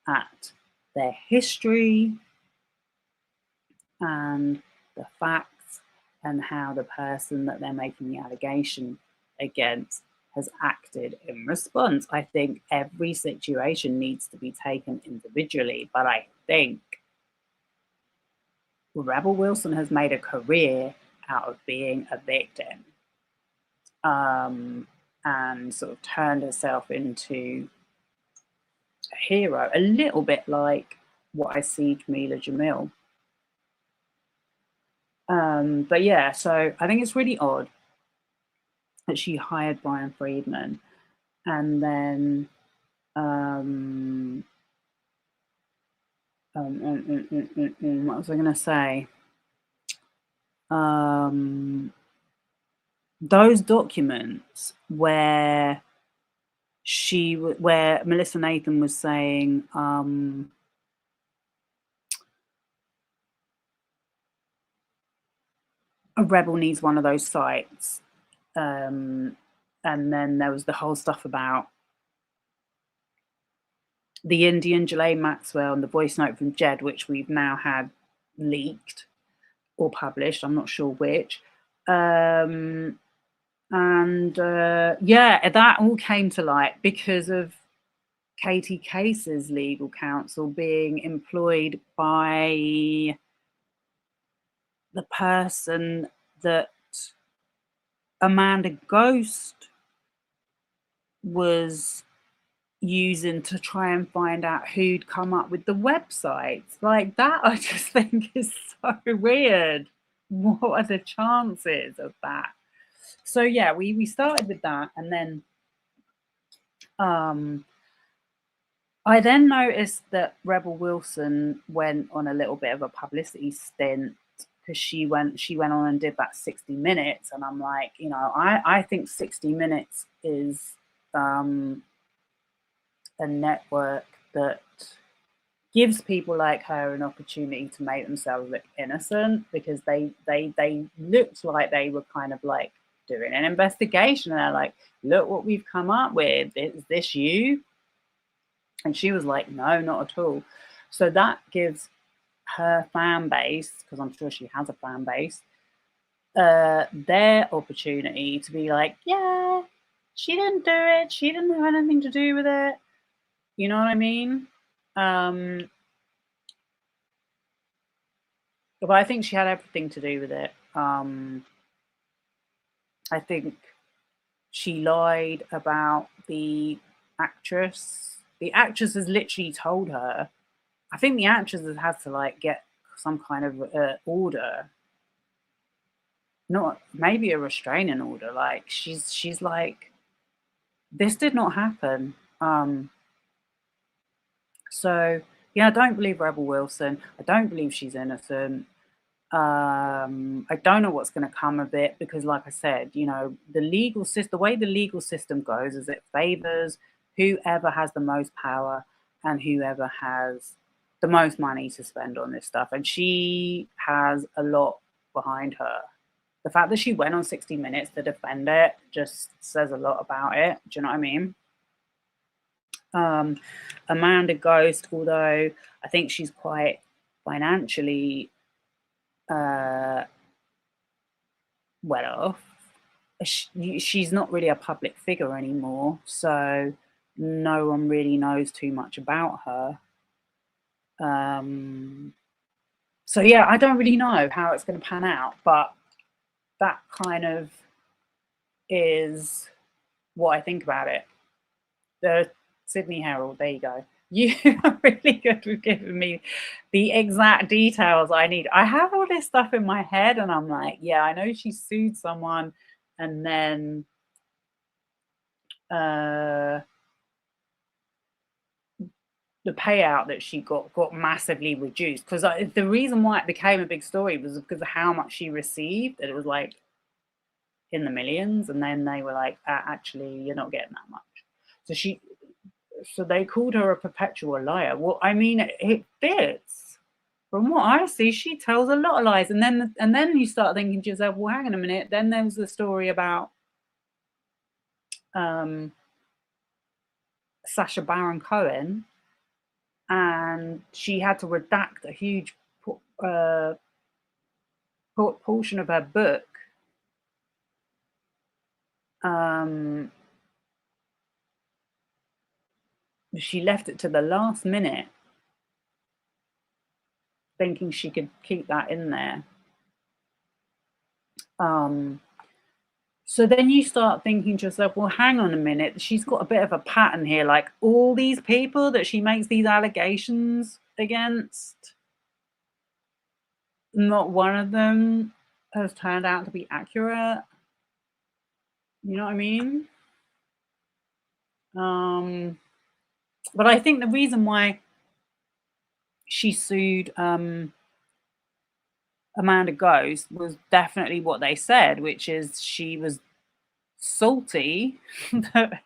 at their history and the facts and how the person that they're making the allegation against has acted in response. I think every situation needs to be taken individually, but I think Rebel Wilson has made a career out of being a victim, and sort of turned herself into a hero, a little bit like what I see Jamila Jamil. But yeah, so I think it's really odd that she hired Bryan Freedman, and then what was I going to say? Those documents where Melissa Nathan was saying a rebel needs one of those sites, and then there was the whole stuff about the Indian Ghislaine Maxwell and the voice note from Jed, which we've now had leaked or published, I'm not sure which. Yeah, that all came to light because of Katie Case's legal counsel being employed by the person that Amanda Ghost was using to try and find out who'd come up with the websites. Like that, I just think is so weird. What are the chances of that? So yeah, we started with that, and then I then noticed that Rebel Wilson went on a little bit of a publicity stint because she went on and did that 60 Minutes, and I'm like, you know, I think 60 Minutes is a network that gives people like her an opportunity to make themselves look innocent, because they looked like they were kind of like doing an investigation, and they're like, look what we've come up with, is this you? And she was like, no, not at all. So that gives her fan base, because I'm sure she has a fan base, their opportunity to be like, yeah, she didn't do it, she didn't have anything to do with it. You know what I mean? But I think she had everything to do with it. I think she lied about the actress. The actress has literally told her. I think the actress has had to like get some kind of order, not maybe a restraining order. Like she's like, this did not happen. So yeah, I don't believe Rebel Wilson. I don't believe she's innocent. I don't know what's going to come of it, because like I said, you know, the legal system, the way the legal system goes is it favors whoever has the most power and whoever has the most money to spend on this stuff. And she has a lot behind her. The fact that she went on 60 Minutes to defend it just says a lot about it. Do you know what I mean? Amanda Ghost, although I think she's quite financially well off, she's not really a public figure anymore, so no one really knows too much about her. So yeah, I don't really know how it's going to pan out, but that kind of is what I think about it. The Sydney Herald, there you go. You are really good with giving me the exact details I need. I have all this stuff in my head and I'm like, yeah, I know she sued someone and then the payout that she got massively reduced, because the reason why it became a big story was because of how much she received. It was like in the millions, and then they were like, actually, you're not getting that much. So they called her a perpetual liar. Well, I mean, it fits. From what I see, she tells a lot of lies, and then you start thinking to yourself, well, hang on a minute. Then there was the story about Sacha Baron Cohen, and she had to redact a huge portion of her book. She left it to the last minute, thinking she could keep that in there. So then you start thinking to yourself, well, hang on a minute, she's got a bit of a pattern here. Like all these people that she makes these allegations against, not one of them has turned out to be accurate. You know what I mean? But I think the reason why she sued Amanda Ghost was definitely what they said, which is she was salty that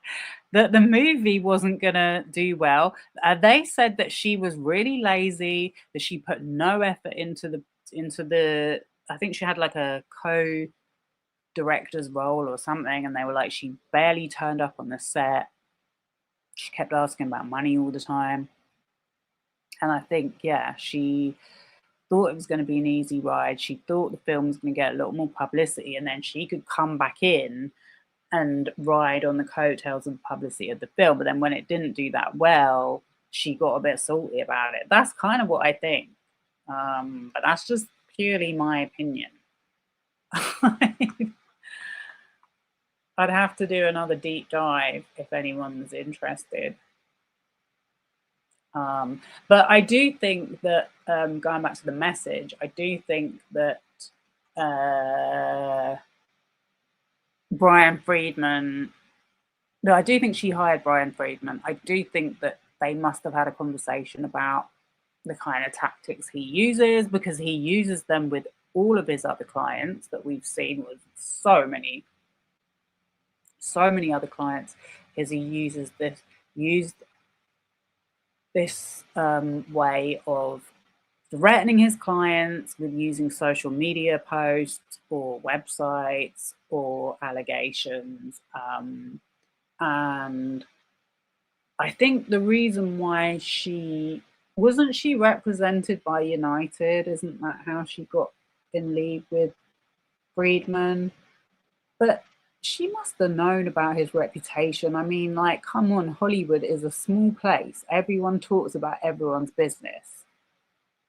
the movie wasn't gonna do well. They said that she was really lazy, that she put no effort into the I think she had like a co-director's role or something, and they were like, she barely turned up on the set. She kept asking about money all the time. And I think, yeah, she thought it was going to be an easy ride. She thought the film was going to get a lot more publicity, and then she could come back in and ride on the coattails of the publicity of the film. But then when it didn't do that well, she got a bit salty about it. That's kind of what I think. But that's just purely my opinion. I'd have to do another deep dive if anyone's interested. But I do think that, going back to the message, I do think that Bryan Freedman, no, I do think she hired Bryan Freedman. I do think that they must have had a conversation about the kind of tactics he uses, because he uses them with all of his other clients that we've seen with so many other clients, is he used this way of threatening his clients with using social media posts or websites or allegations. And I think the reason why she represented by United? Isn't that how she got in league with Freedman? But she must have known about his reputation. I mean, like, come on, Hollywood is a small place. Everyone talks about everyone's business.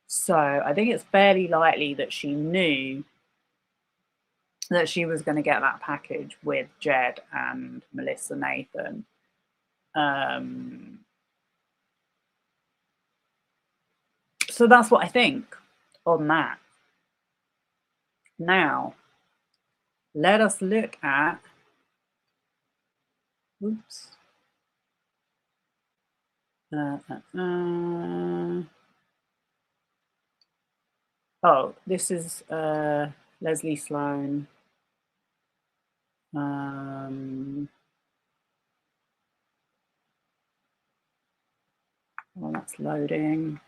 So I think it's fairly likely that she knew that she was going to get that package with Jed and Melissa Nathan. So that's what I think on that. Now, let us look at, oops. Oh, this is Leslie Sloan. Well, that's loading.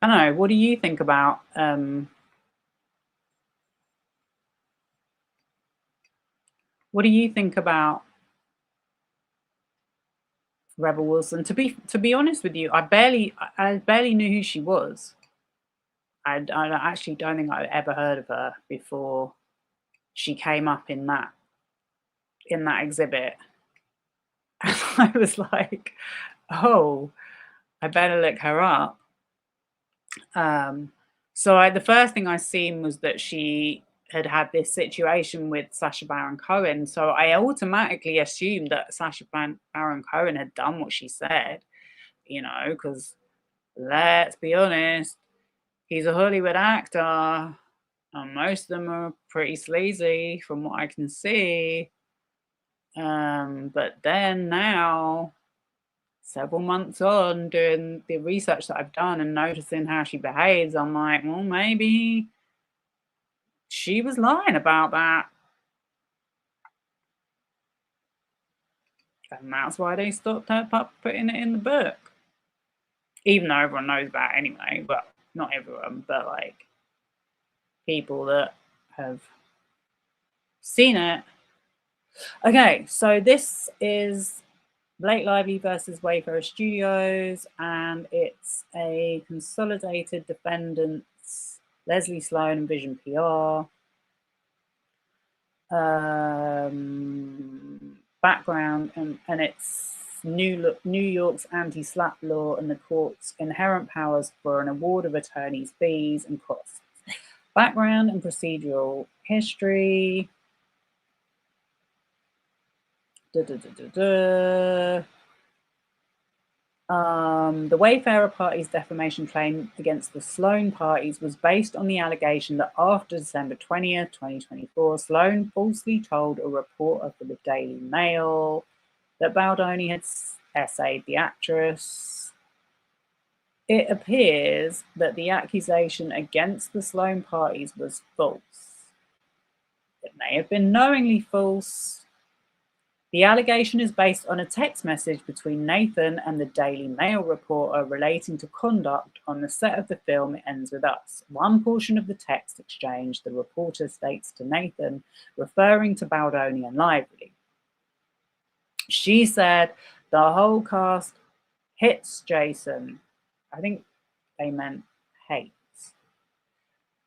I don't know. What do you think about Rebel Wilson? To be honest with you, I barely knew who she was. I actually don't think I've ever heard of her before she came up in that exhibit. And I was like, oh, I better look her up. So the first thing I seen was that she had this situation with Sacha Baron Cohen. So I automatically assumed that Sacha Baron Cohen had done what she said. you know, because let's be honest, he's a Hollywood actor, and most of them are pretty sleazy from what I can see. But then now, several months on, doing the research that I've done and noticing how she behaves, I'm like, well, maybe she was lying about that. And that's why they stopped her putting it in the book. Even though everyone knows that anyway. Well, not everyone, but like people that have seen it. Okay, so this is Blake Lively versus Wayfarer Studios, and it's a consolidated defendants, Leslie Sloan and Vision PR. Background, and it's New York's anti-SLAPP law and the court's inherent powers for an award of attorneys' fees and costs. Background and procedural history. The Wayfarer party's defamation claim against the Sloan parties was based on the allegation that after December 20th, 2024, Sloan falsely told a reporter for the Daily Mail that Baldoni had essayed the actress. It appears that the accusation against the Sloan parties was false. It may have been knowingly false. The allegation is based on a text message between Nathan and the Daily Mail reporter relating to conduct on the set of the film It Ends With Us. One portion of the text exchange, the reporter states to Nathan, referring to Baldoni and Lively. She said, the whole cast hits Jason. I think they meant hates.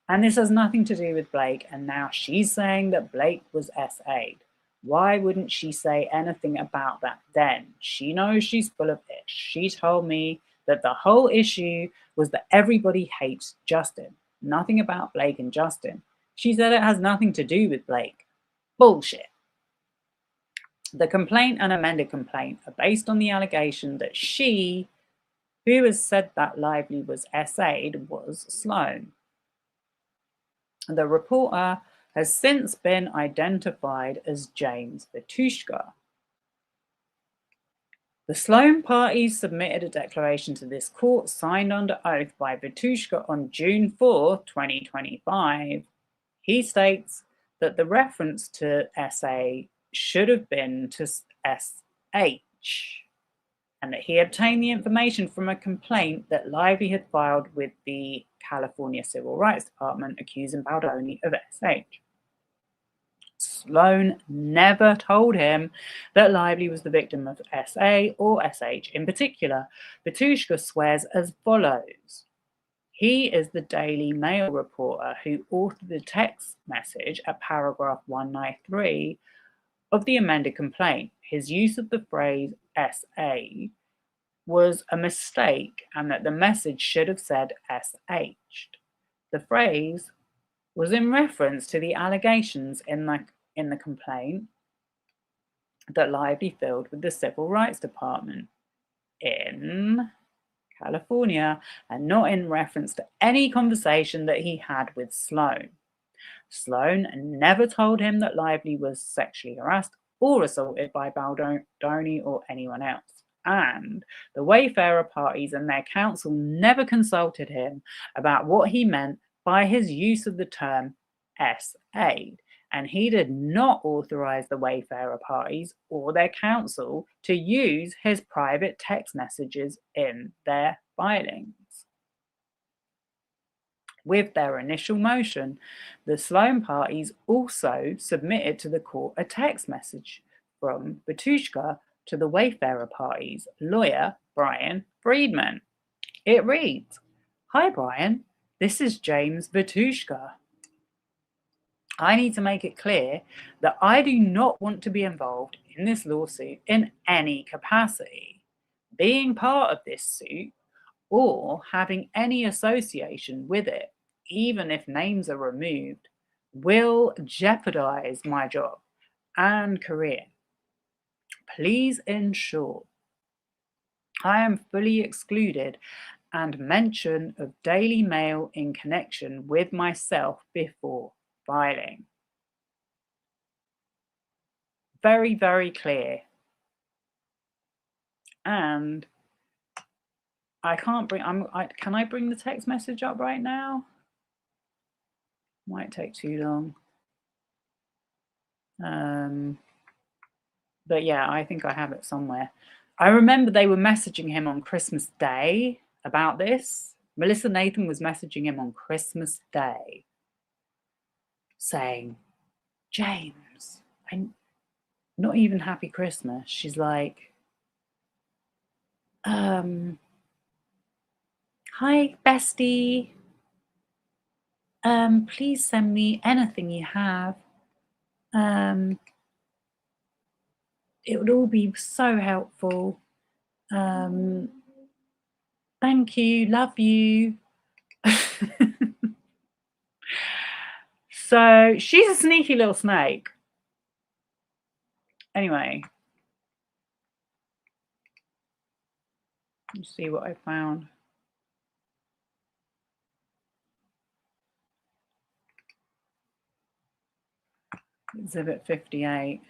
And this has nothing to do with Blake, and now she's saying that Blake was SA'd. Why wouldn't she say anything about that then? She knows she's full of ish. She told me that the whole issue was that everybody hates Justin. Nothing about Blake and Justin. She said it has nothing to do with Blake. Bullshit. The complaint and amended complaint are based on the allegation that she, who has said that Lively was SA'd, was Sloan. The reporter has since been identified as James Vitushka. The Sloan parties submitted a declaration to this court signed under oath by Vitushka on June 4, 2025. He states that the reference to SA should have been to SH, and that he obtained the information from a complaint that Lively had filed with the California Civil Rights Department accusing Baldoni of SH. Sloan never told him that Lively was the victim of SA or SH in particular. Vitushka swears as follows. He is the Daily Mail reporter who authored the text message at paragraph 193 of the amended complaint. His use of the phrase SA was a mistake and that the message should have said SH. The phrase was in reference to the allegations in the complaint that Lively filed with the Civil Rights Department in California, and not in reference to any conversation that he had with Sloan. Sloan never told him that Lively was sexually harassed or assaulted by Baldoni or anyone else. And the Wayfarer parties and their counsel never consulted him about what he meant by his use of the term SA'd, and he did not authorize the Wayfarer parties or their counsel to use his private text messages in their filings. With their initial motion, the Sloan parties also submitted to the court a text message from Vitushka to the Wayfarer parties' lawyer, Bryan Freedman. It reads, "Hi Bryan, this is James Vitushka. I need to make it clear that I do not want to be involved in this lawsuit in any capacity. Being part of this suit or having any association with it, even if names are removed, will jeopardize my job and career. Please ensure I am fully excluded, and mention of Daily Mail in connection with myself before filing. Very, very clear. And I can't bring, can I bring the text message up right now? Might take too long. But yeah, I think I have it somewhere. I remember they were messaging him on Christmas Day about this. Melissa Nathan was messaging him on Christmas Day saying, James, I'm not even happy Christmas. She's like, hi, bestie. Please send me anything you have. It would all be so helpful. Thank you, love you. So she's a sneaky little snake. Anyway, let's see what I found. Exhibit 58.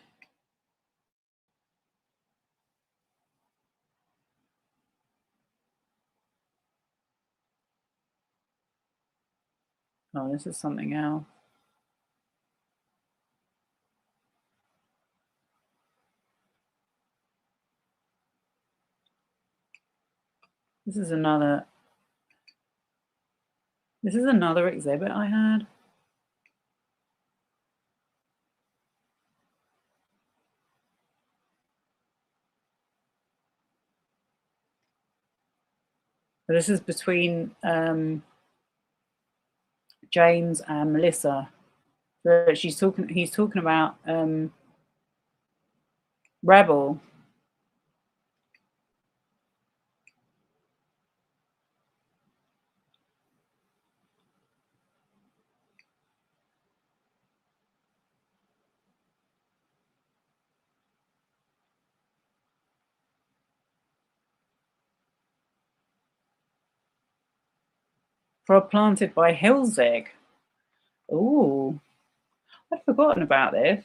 Oh, this is something else. This is another exhibit I had. But this is between James and Melissa. So he's talking about Rebel. Planted by Hilzig. Ooh, I'd forgotten about this.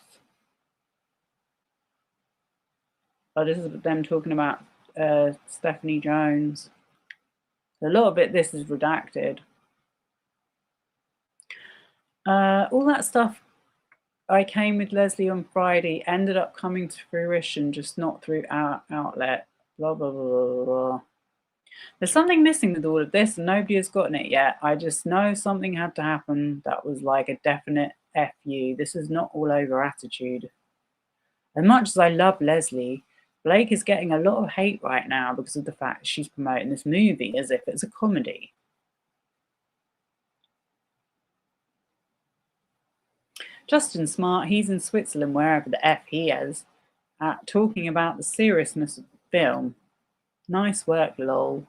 Oh, this is them talking about Stephanie Jones. A lot of it, this is redacted. All that stuff I came with Leslie on Friday ended up coming to fruition, just not through our outlet. Blah, blah, blah, blah, blah. There's something missing with all of this, and nobody has gotten it yet. I just know something had to happen that was like a definite F you. This is not all over attitude. As much as I love Leslie, Blake is getting a lot of hate right now because of the fact she's promoting this movie as if it's a comedy. Justin Smart, he's in Switzerland, wherever the F he is, talking about the seriousness of the film. Nice work, lol.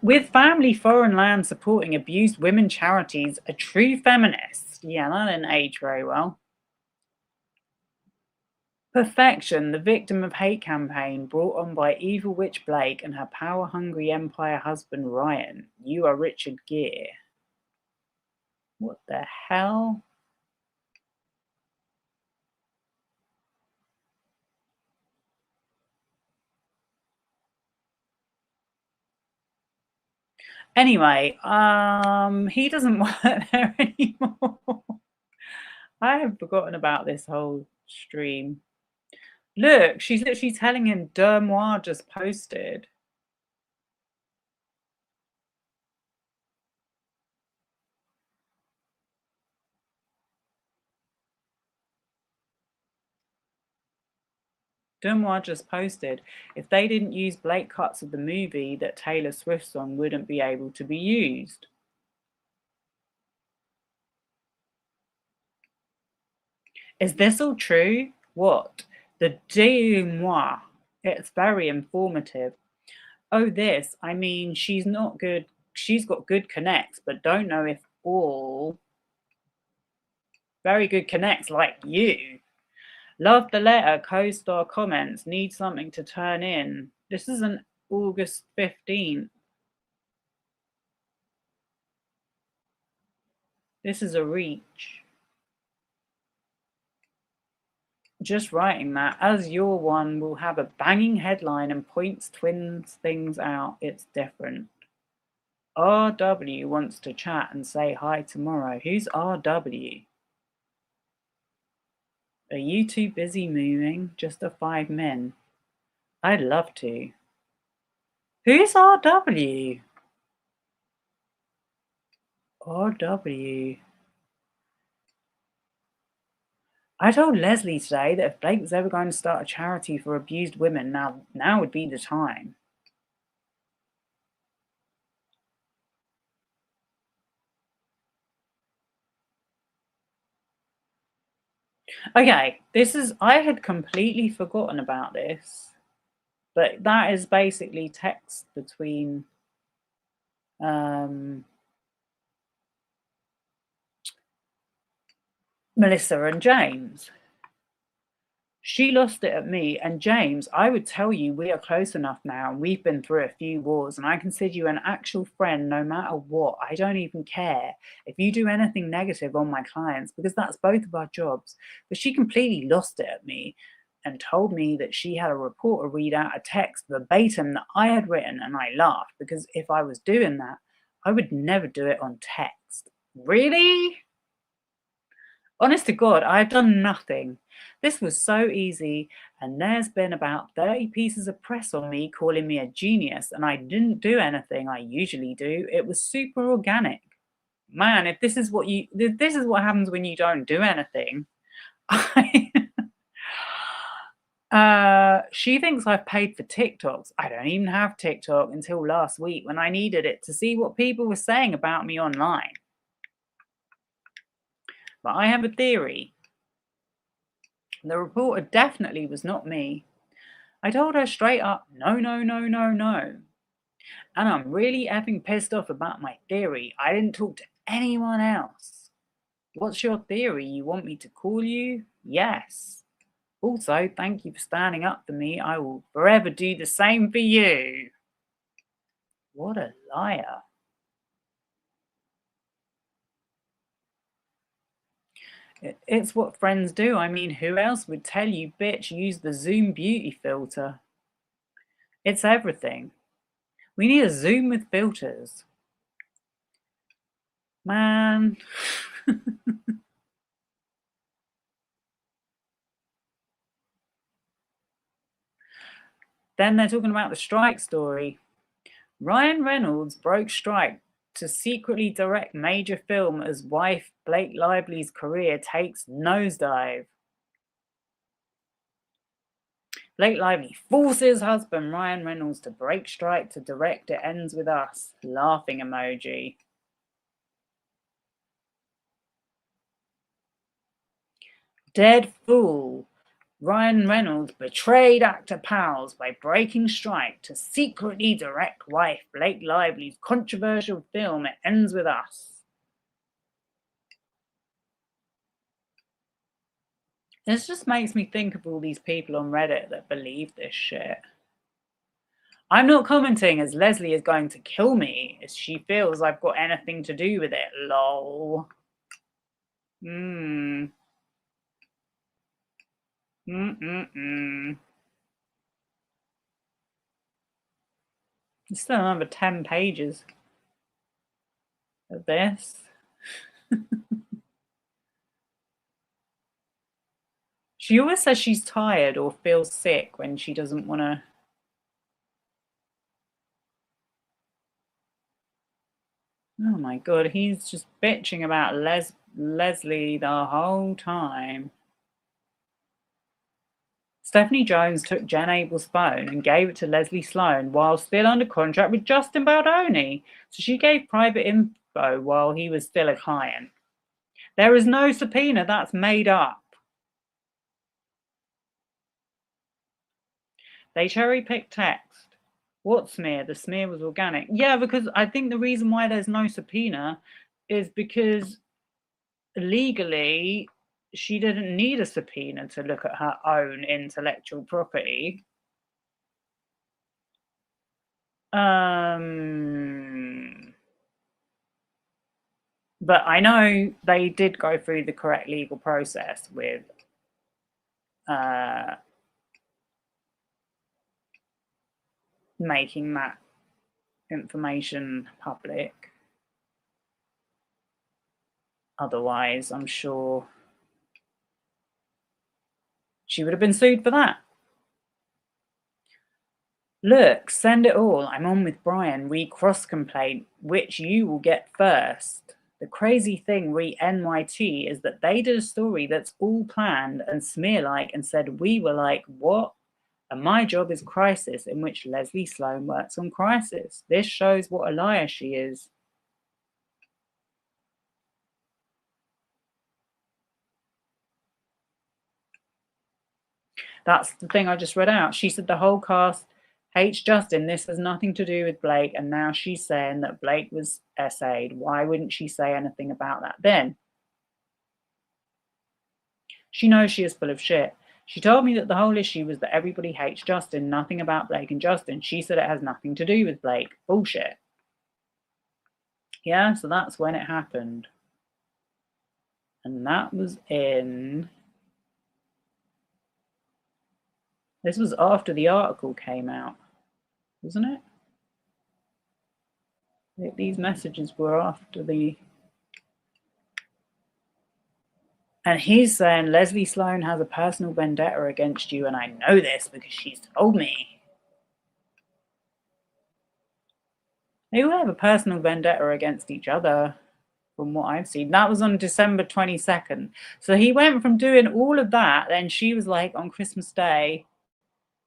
With Family Foreign Land supporting abused women charities, a true feminist. Yeah, that didn't age very well. Perfection, the victim of hate campaign brought on by evil witch Blake and her power-hungry empire husband Ryan. You are Richard Gere. What the hell? Anyway, he doesn't work there anymore. I have forgotten about this whole stream. Look, she's literally telling him Dermois just posted. Dermois just posted, if they didn't use Blake cuts of the movie, that Taylor Swift song wouldn't be able to be used. Is this all true? What? The Dermois. It's very informative. Oh, this. I mean, she's not good. She's got good connects, but don't know if all very good connects like you. Love the letter. Co-star comments. Need something to turn in. This is an August 15th. This is a reach. Just writing that, as your one will have a banging headline and points twins things out, it's different. RW wants to chat and say hi tomorrow. Who's RW? Are you too busy moving? Just the 5 men. I'd love to. Who's RW? RW. I told Leslie today that if Blake was ever going to start a charity for abused women, now would be the time. Okay, I had completely forgotten about this, but that is basically text between Melissa and James. She lost it at me, and James, I would tell you we are close enough now. We've been through a few wars, and I consider you an actual friend no matter what. I don't even care if you do anything negative on my clients, because that's both of our jobs. But she completely lost it at me and told me that she had a reporter read out a text verbatim that I had written, and I laughed, because if I was doing that, I would never do it on text. Really? Honest to God, I've done nothing. This was so easy, and there's been about 30 pieces of press on me calling me a genius, and I didn't do anything I usually do. It was super organic. Man, if this is what happens when you don't do anything. She thinks I've paid for TikToks. I don't even have TikTok until last week when I needed it to see what people were saying about me online. But I have a theory. The reporter definitely was not me. I told her straight up, no, no, no, no, no. And I'm really effing pissed off about my theory. I didn't talk to anyone else. What's your theory? You want me to call you? Yes. Also, thank you for standing up for me. I will forever do the same for you. What a liar. It's what friends do. I mean, who else would tell you, bitch, use the Zoom beauty filter? It's everything. We need a Zoom with filters. Man. Then they're talking about the strike story. Ryan Reynolds broke strike to secretly direct major film as wife Blake Lively's career takes nosedive. Blake Lively forces husband Ryan Reynolds to break strike to direct It Ends With Us. Laughing emoji. Dead fool. Ryan Reynolds betrayed actor pals by breaking strike to secretly direct wife Blake Lively's controversial film It Ends With Us. This just makes me think of all these people on Reddit that believe this shit. I'm not commenting as Leslie is going to kill me as she feels I've got anything to do with it. Lol. There's still another 10 pages of this. She always says she's tired or feels sick when she doesn't want to. Oh my God, he's just bitching about Leslie the whole time. Stephanie Jones took Jen Abel's phone and gave it to Leslie Sloan while still under contract with Justin Baldoni. So she gave private info while he was still a client. There is no subpoena, that's made up. They cherry-picked text. What smear? The smear was organic. Yeah, because I think the reason why there's no subpoena is because legally she didn't need a subpoena to look at her own intellectual property. But I know they did go through the correct legal process with making that information public. Otherwise, I'm sure she would have been sued for that. Look, send it all. I'm on with Bryan. Re cross complaint, which you will get first. The crazy thing, re NYT, is that they did a story that's all planned and smear-like and said we were like, what? And my job is crisis, in which Leslie Sloan works on crisis. This shows what a liar she is. That's the thing I just read out. She said the whole cast hates Justin. This has nothing to do with Blake. And now she's saying that Blake was SA'd. Why wouldn't she say anything about that then? She knows she is full of shit. She told me that the whole issue was that everybody hates Justin, nothing about Blake and Justin. She said it has nothing to do with Blake. Bullshit. Yeah, so that's when it happened. And that was in... This was after the article came out, wasn't it? These messages were after the... And he's saying, Leslie Sloan has a personal vendetta against you, and I know this because she's told me. They all have a personal vendetta against each other, from what I've seen. That was on December 22nd. So he went from doing all of that, then she was like, on Christmas Day,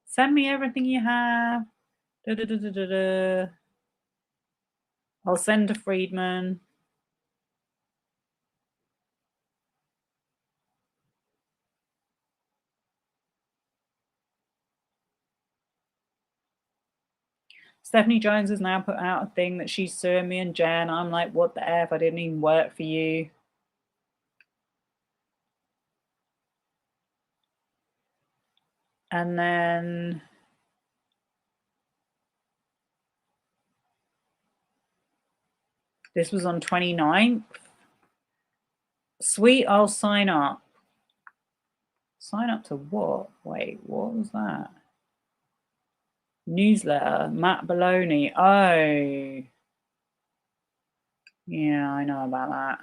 send me everything you have. Da, da, da, da, da, da. I'll send to Freedman. Stephanie Jones has now put out a thing that she's suing me and Jen. I'm like, what the F? I didn't even work for you. And then this was on 29th. Sweet, I'll sign up. Sign up to what? Wait, what was that? Newsletter, Matt Baldoni. Oh. Yeah, I know about that.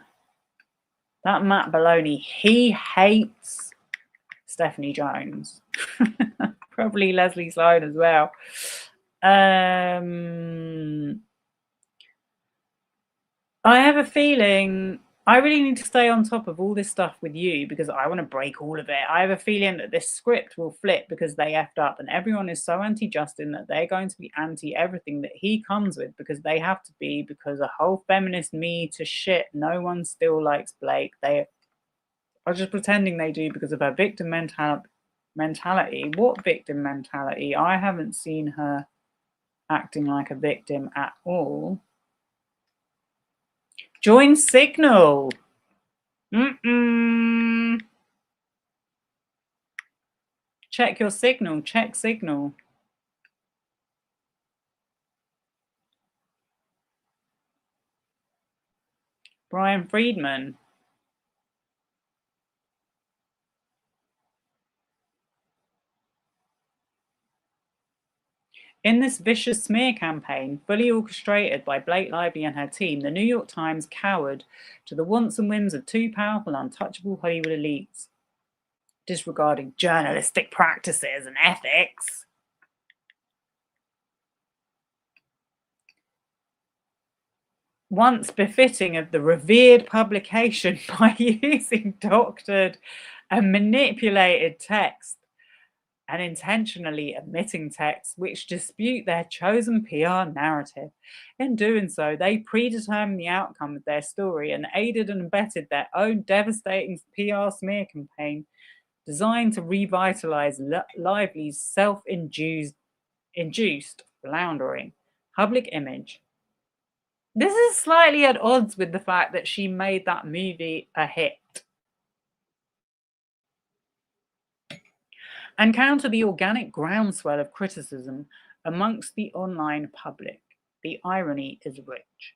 That Matt Baldoni, he hates Stephanie Jones. Probably Leslie Sloan as well. I have a feeling I really need to stay on top of all this stuff with you because I want to break all of it. I have a feeling that this script will flip because they effed up and everyone is so anti-Justin that they're going to be anti everything that he comes with because they have to be, because a whole feminist me to shit. No one still likes Blake. They are just pretending they do because of her victim mentality. What victim mentality? I haven't seen her acting like a victim at all. Join Signal. Check your Signal. Check Signal. Bryan Freedman. In this vicious smear campaign, fully orchestrated by Blake Lively and her team, the New York Times cowered to the wants and whims of two powerful, untouchable Hollywood elites, disregarding journalistic practices and ethics. Once befitting of the revered publication by using doctored and manipulated text and intentionally omitting texts which dispute their chosen PR narrative. In doing so, they predetermined the outcome of their story and aided and abetted their own devastating PR smear campaign designed to revitalize Lively's self-induced floundering public image. This is slightly at odds with the fact that she made that movie a hit. and counter the organic groundswell of criticism amongst the online public. The irony is rich.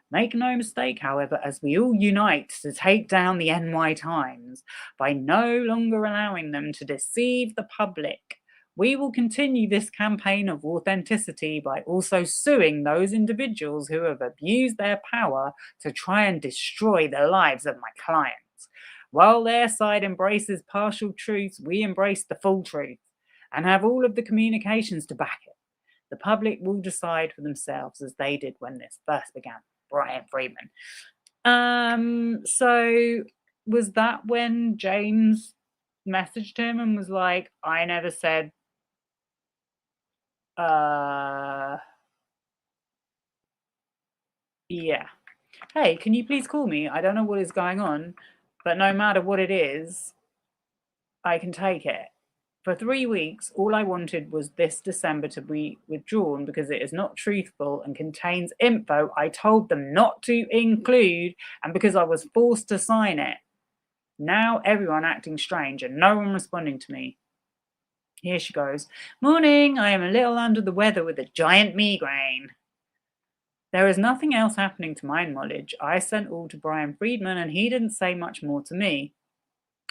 Make no mistake, however, as we all unite to take down the NY Times by no longer allowing them to deceive the public, we will continue this campaign of authenticity by also suing those individuals who have abused their power to try and destroy the lives of my clients. While their side embraces partial truths, we embrace the full truth and have all of the communications to back it. The public will decide for themselves, as they did when this first began. Bryan Freedman. So was that when James messaged him and was like, I never said yeah. Hey, can you please call me? I don't know what is going on, but no matter what it is, I can take it. For 3 weeks, all I wanted was this December to be withdrawn because it is not truthful and contains info I told them not to include, and because I was forced to sign it. Now everyone acting strange and no one responding to me. Here she goes. Morning, I am a little under the weather with a giant migraine. There is nothing else happening to my knowledge. I sent all to Bryan Freedman and he didn't say much more to me.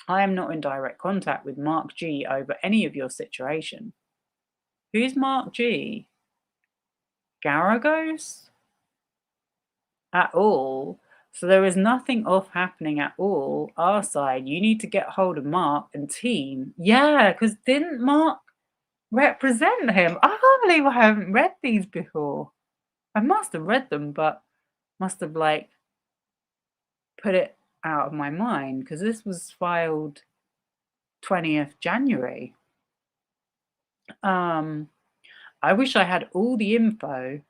I am not in direct contact with Mark G over any of your situation. Who's Mark G? Garagos? At all? So there is nothing off happening at all. Our side, you need to get hold of Mark and team. Yeah, because didn't Mark represent him? I can't believe I haven't read these before. I must have read them, but must have like put it out of my mind because this was filed 20th January. I wish I had all the info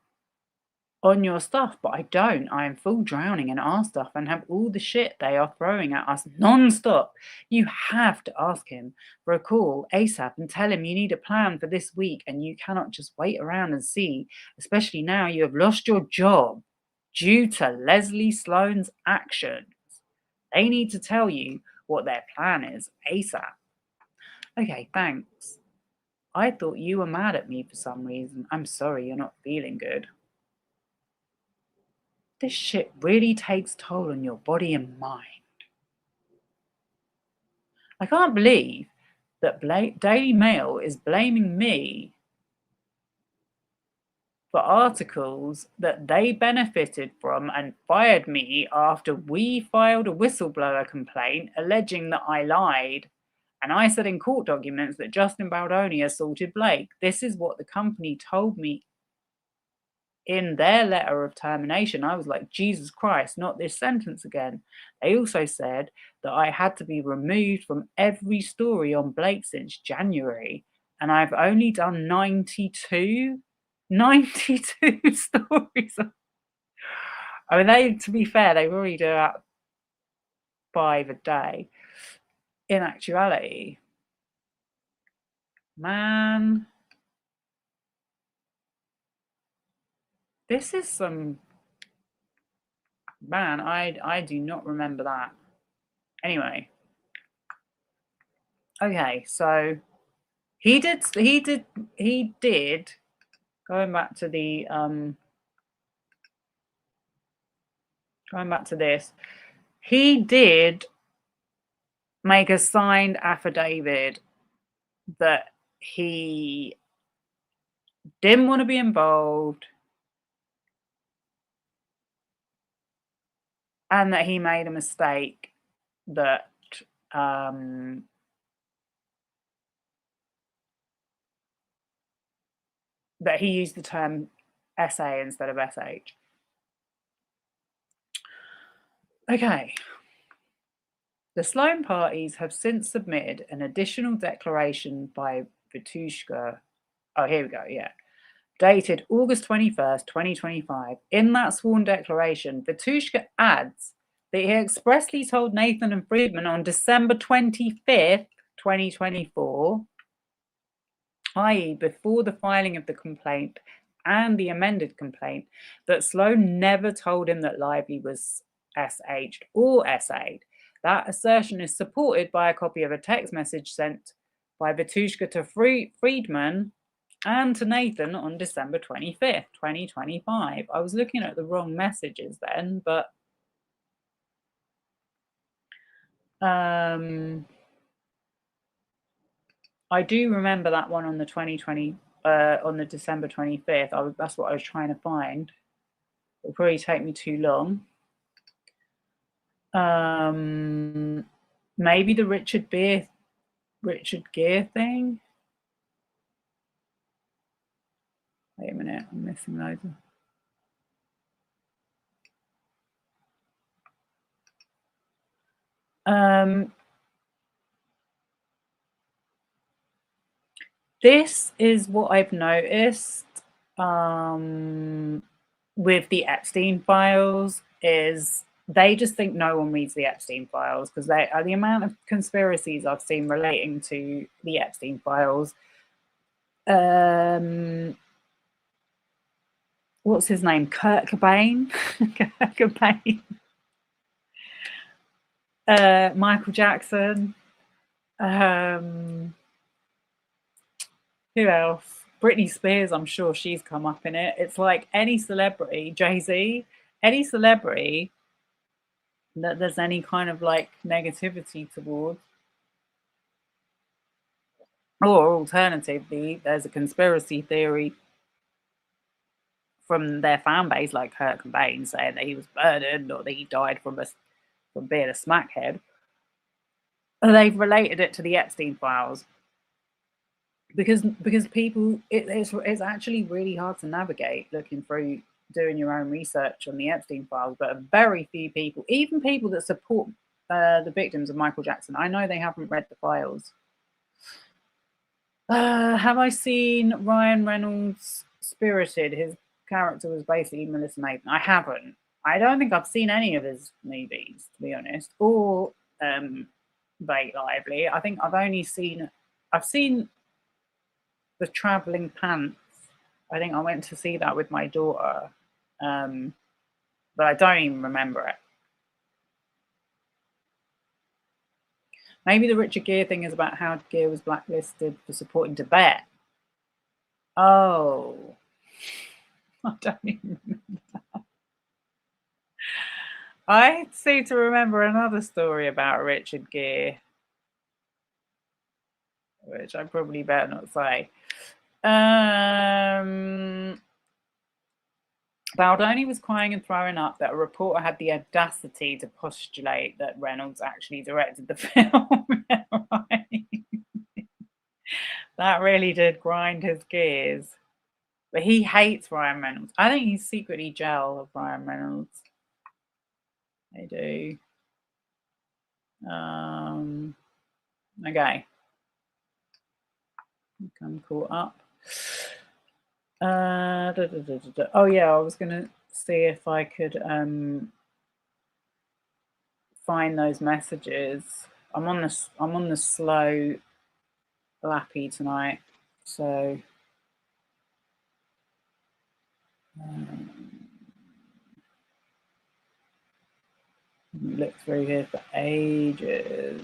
on your stuff, but I don't. I am full drowning in our stuff and have all the shit they are throwing at us non-stop. You have to ask him for a call ASAP and tell him you need a plan for this week and you cannot just wait around and see, especially now you have lost your job due to Leslie Sloan's actions. They need to tell you what their plan is ASAP. Okay, thanks. I thought you were mad at me for some reason. I'm sorry you're not feeling good. This shit really takes toll on your body and mind. I can't believe that Daily Mail is blaming me for articles that they benefited from and fired me after we filed a whistleblower complaint alleging that I lied. And I said in court documents that Justin Baldoni assaulted Blake. This is what the company told me in their letter of termination. I was like, Jesus Christ, not this sentence again. They also said that I had to be removed from every story on Blake since January. And I've only done 92 stories. I mean, to be fair, they already do about 5 a day. In actuality, man, this is some, man, I do not remember that. Anyway, okay, so he did going back to the going back to this, he did make a signed affidavit that he didn't want to be involved and that he made a mistake, that that he used the term SA instead of SH. Okay. The Sloan parties have since submitted an additional declaration by Vitushka. Oh, here we go, yeah. Dated August 21st, 2025. In that sworn declaration, Vitushka adds that he expressly told Nathan and Freedman on December 25th, 2024, i.e. before the filing of the complaint and the amended complaint, that Sloan never told him that Lively was SH'd or SA'd. That assertion is supported by a copy of a text message sent by Vitushka to Freedman and to Nathan on December 25th, 2025. I was looking at the wrong messages then, but I do remember that one on the 2020 on the December 25th. That's what I was trying to find. It'll probably take me too long. Maybe the Richard Gere thing. Wait a minute, I'm missing loads of. This is what I've noticed with the Epstein files is they just think no one reads the Epstein files because the amount of conspiracies I've seen relating to the Epstein files. What's his name? Kurt Cobain. Kurt Cobain. Michael Jackson. Who else? Britney Spears, I'm sure she's come up in it. It's like any celebrity, Jay-Z, any celebrity that there's any kind of like negativity towards. Or alternatively, there's a conspiracy theory from their fan base, like Kurt Cobain, saying that he was murdered or that he died from being a smackhead. And they've related it to the Epstein files. Because people, it's actually really hard to navigate looking through doing your own research on the Epstein files, but very few people, even people that support the victims of Michael Jackson, I know they haven't read the files. Have I seen Ryan Reynolds Spirited? His character was basically Melissa Nathan. I haven't. I don't think I've seen any of his movies, to be honest, or Blake Lively. I think I've seen The Traveling Pants. I think I went to see that with my daughter, but I don't even remember it. Maybe the Richard Gere thing is about how Gere was blacklisted for supporting Tibet. Oh, I don't even remember that. I seem to remember another story about Richard Gere, which I probably better not say. Baldoni was crying and throwing up that a reporter had the audacity to postulate that Reynolds actually directed the film. Right? That really did grind his gears. But he hates Ryan Reynolds. I think he's secretly jealous of Ryan Reynolds. I do. Okay. I'm caught up. Oh yeah, I was gonna see if I could find those messages. I'm on the slow lappy tonight, so look through here for ages.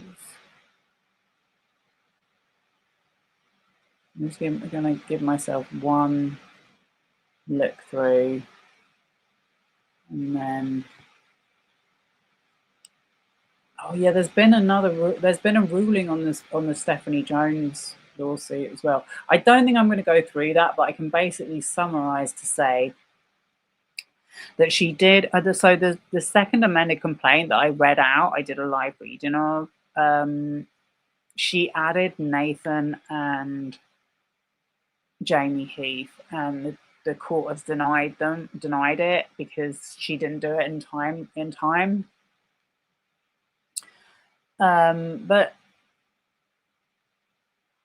I'm just gonna give myself one look through, and then oh yeah, there's been a ruling on the Stephanie Jones lawsuit as well. I don't think I'm going to go through that, but I can basically summarize to say that she did. So the second amended complaint that I read out, I did a live reading of. She added Nathan and Jamie Heath, and the court has denied it because she didn't do it in time. But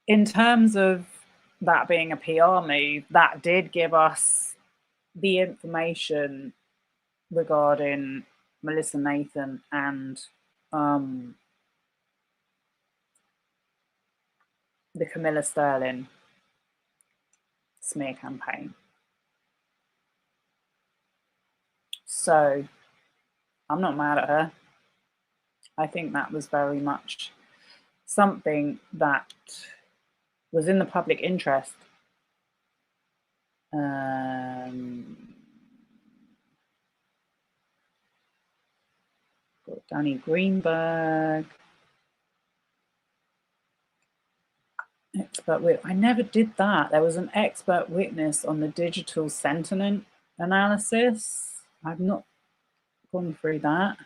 in terms of that being a PR move, that did give us the information regarding Melissa Nathan and the Camilla Sterling smear campaign. So I'm not mad at her. I think that was very much something that was in the public interest. Got Danny Greenberg. Expert witness. I never did that. There was an expert witness on the digital sentiment analysis. I've not gone through that.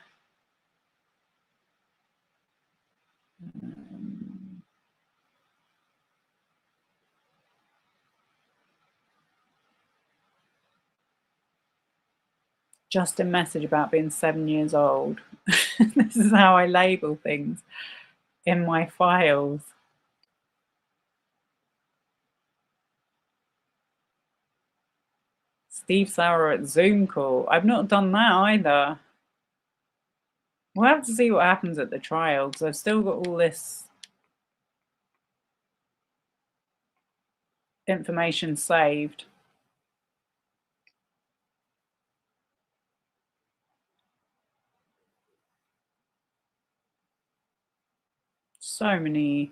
Just a message about being 7 years old. This is how I label things in my files. Steve Sauer at Zoom call. I've not done that either. We'll have to see what happens at the trial, because I've still got all this information saved. So many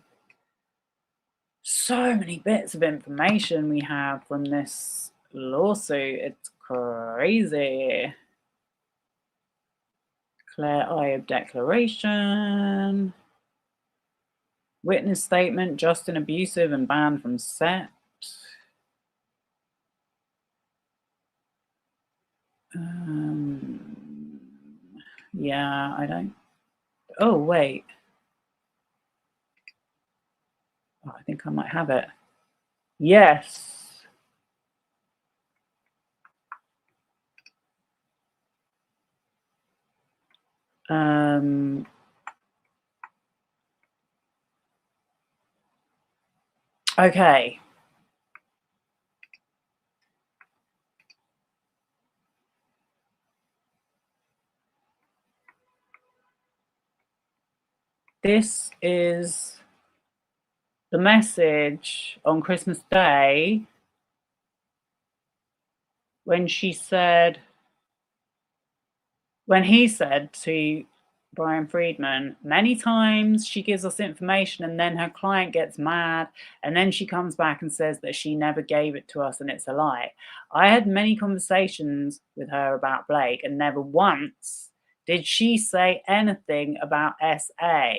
bits of information we have from this lawsuit. It's crazy. Claire Iab declaration. Witness statement, Justin abusive and banned from set. Yeah, I don't. Oh, wait. Oh, I think I might have it. Yes. Okay. This is the message on Christmas Day when he said to Bryan Freedman, many times she gives us information and then her client gets mad and then she comes back and says that she never gave it to us and it's a lie. I had many conversations with her about Blake and never once did she say anything about SA.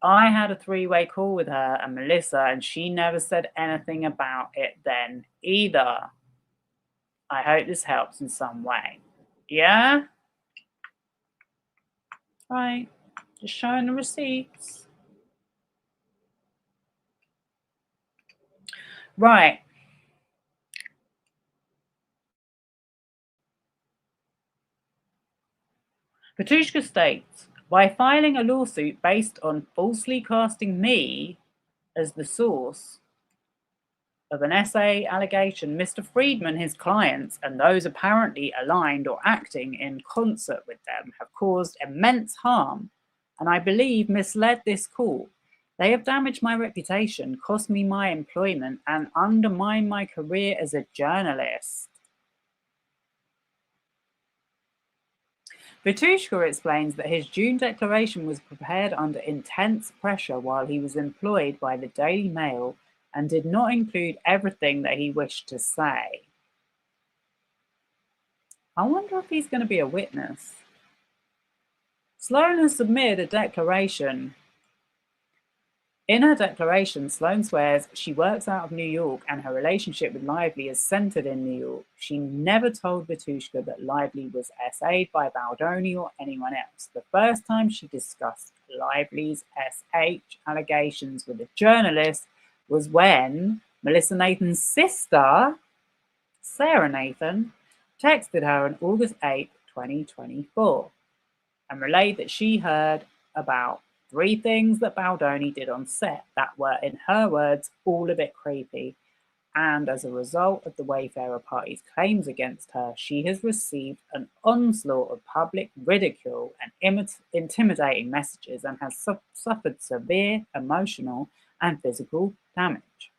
I had a 3-way call with her and Melissa and she never said anything about it then either. I hope this helps in some way. Yeah? Right. Just showing the receipts. Right. Petrushka states, by filing a lawsuit based on falsely casting me as the source of an SA allegation, Mr. Freedman, his clients, and those apparently aligned or acting in concert with them have caused immense harm and I believe misled this court. They have damaged my reputation, cost me my employment, and undermined my career as a journalist. Vitushka explains that his June declaration was prepared under intense pressure while he was employed by the Daily Mail and did not include everything that he wished to say. I wonder if he's going to be a witness. Sloan has submitted a declaration. In her declaration, Sloan swears she works out of New York and her relationship with Lively is centered in New York. She never told Vitushka that Lively was SA'd by Baldoni or anyone else. The first time she discussed Lively's SH allegations with a journalist was when Melissa Nathan's sister, Sarah Nathan, texted her on August 8, 2024, and relayed that she heard about 3 things that Baldoni did on set that were, in her words, all a bit creepy. And as a result of the Wayfarer party's claims against her, she has received an onslaught of public ridicule and intimidating messages and has suffered severe emotional and physical damage.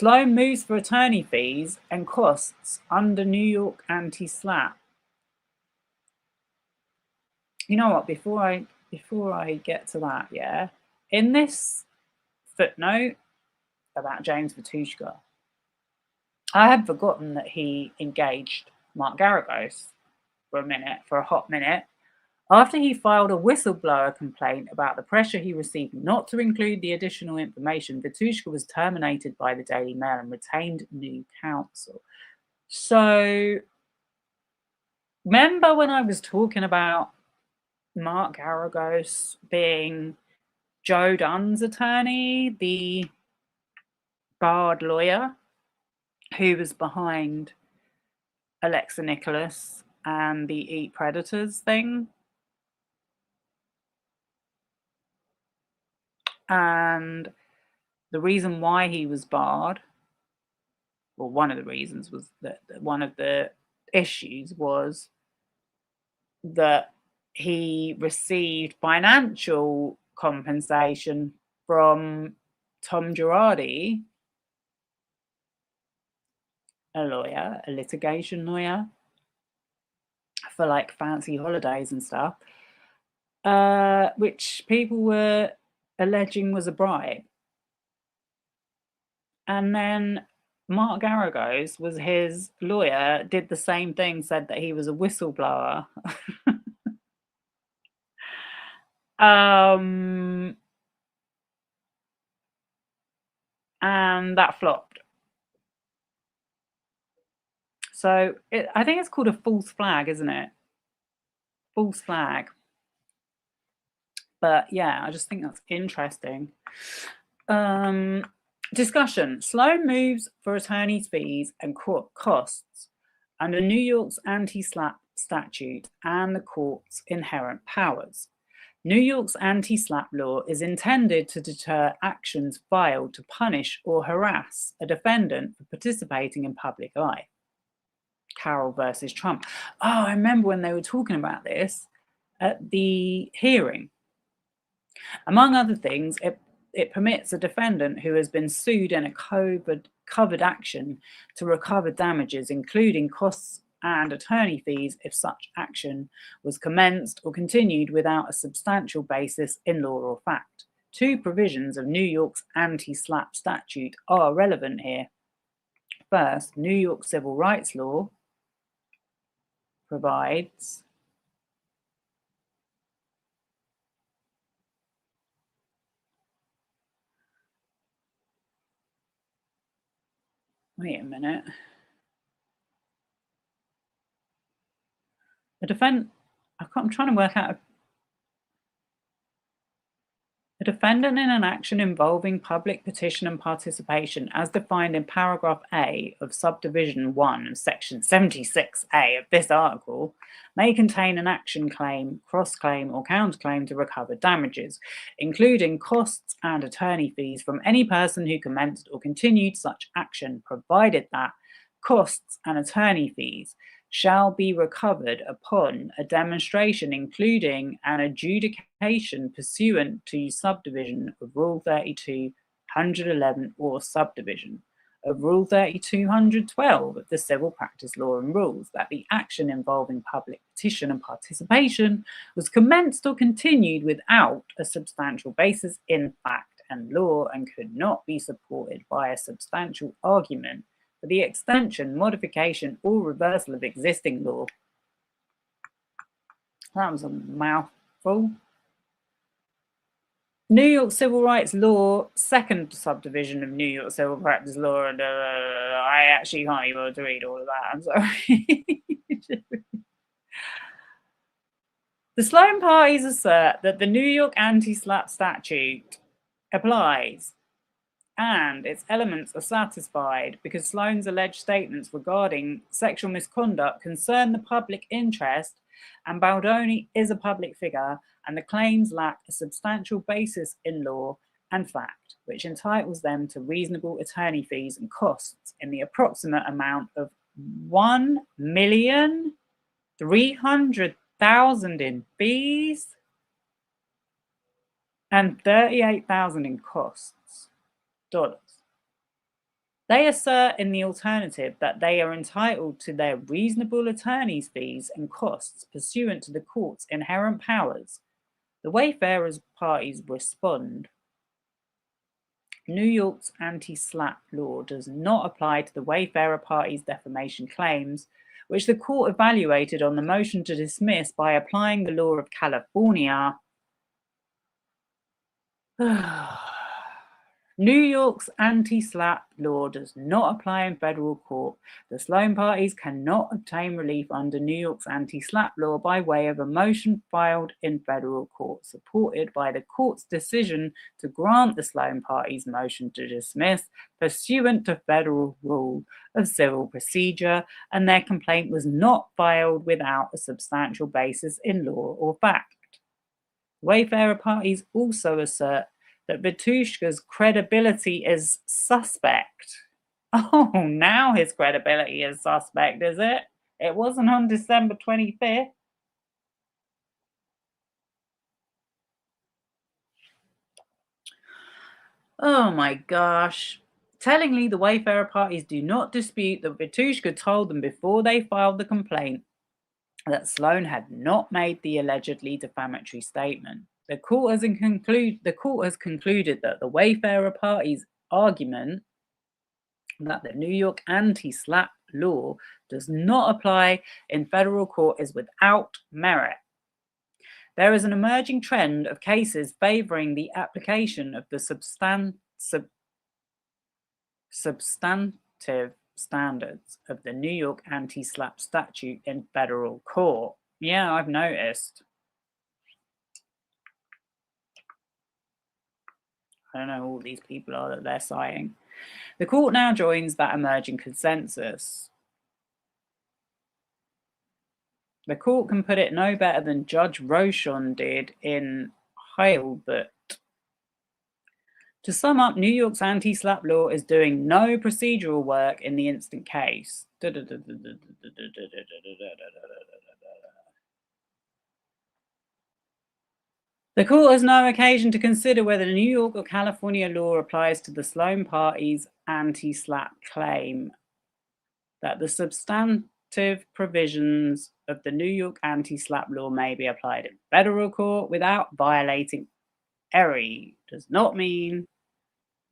Sloan moves for attorney fees and costs under New York anti-SLAPP. You know what? Before I get to that, yeah, in this footnote about James Vetushka, I had forgotten that he engaged Mark Garagos for a hot minute, after he filed a whistleblower complaint about the pressure he received not to include the additional information. Vetushka was terminated by the Daily Mail and retained new counsel. So, remember when I was talking about Mark Garagos being Joe Dunn's attorney, the barred lawyer who was behind Alexa Nicholas and the Eat Predators thing? And the reason why he was barred, well, one of the reasons was that one of the issues was that he received financial compensation from Tom Girardi, a lawyer, a litigation lawyer, for like fancy holidays and stuff, which people were alleging was a bribe. And then Mark Garagos was his lawyer, did the same thing, said that he was a whistleblower. And that flopped. So I think it's called a false flag, isn't it? False flag. But yeah, I just think that's interesting. Discussion. Sloan moves for attorney's fees and court costs under New York's anti-SLAPP statute and the court's inherent powers. New York's anti-SLAPP law is intended to deter actions filed to punish or harass a defendant for participating in public life. Carroll versus Trump. Oh, I remember when they were talking about this at the hearing. Among other things, it permits a defendant who has been sued in a covered action to recover damages, including costs and attorney fees, if such action was commenced or continued without a substantial basis in law or fact. Two provisions of New York's anti-SLAPP statute are relevant here. First, New York civil rights law provides wait a minute. I'm trying to work out a defendant in an action involving public petition and participation, as defined in paragraph A of subdivision 1 of section 76A of this article, may contain an action claim, cross-claim, or counterclaim to recover damages, including costs and attorney fees from any person who commenced or continued such action, provided that costs and attorney fees shall be recovered upon a demonstration, including an adjudication pursuant to subdivision of Rule 3211 or subdivision of Rule 3212 of the Civil Practice Law and Rules, that the action involving public petition and participation was commenced or continued without a substantial basis in fact and law and could not be supported by a substantial argument for the extension, modification, or reversal of existing law. That was a mouthful. New York Civil Rights Law, second subdivision of New York Civil Practice Law, and I actually can't be able to read all of that, I'm sorry. The Sloan parties assert that the New York anti-SLAPP statute applies and its elements are satisfied because Sloan's alleged statements regarding sexual misconduct concern the public interest and Baldoni is a public figure, and the claims lack a substantial basis in law and fact, which entitles them to reasonable attorney fees and costs in the approximate amount of $1,300,000 in fees and $38,000 in costs. They assert in the alternative that they are entitled to their reasonable attorney's fees and costs pursuant to the court's inherent powers. The Wayfarers parties respond. New York's anti-SLAPP law does not apply to the Wayfarer party's defamation claims, which the court evaluated on the motion to dismiss by applying the law of California. New York's anti-SLAPP law does not apply in federal court. The Sloan parties cannot obtain relief under New York's anti-SLAPP law by way of a motion filed in federal court, supported by the court's decision to grant the Sloan parties' motion to dismiss pursuant to federal rule of civil procedure, and their complaint was not filed without a substantial basis in law or fact. Wayfarer parties also assert that Vetushka's credibility is suspect. Oh, now his credibility is suspect, is it? It wasn't on December 25th. Oh my gosh. Tellingly, the Wayfarer parties do not dispute that Vetushka told them before they filed the complaint that Sloan had not made the allegedly defamatory statement. The court has concluded that the Wayfarer party's argument that the New York anti-SLAPP law does not apply in federal court is without merit. There is an emerging trend of cases favoring the application of the substantive standards of the New York anti-SLAPP statute in federal court. Yeah, I've noticed. I don't know who all these people are that they're citing. The court now joins that emerging consensus. The court can put it no better than Judge Rochon did in Heilbert. To sum up, New York's anti-SLAPP law is doing no procedural work in the instant case. The court has no occasion to consider whether New York or California law applies to the Sloan party's anti-SLAPP claim that the substantive provisions of the New York anti-SLAPP law may be applied in federal court without violating ERI does not mean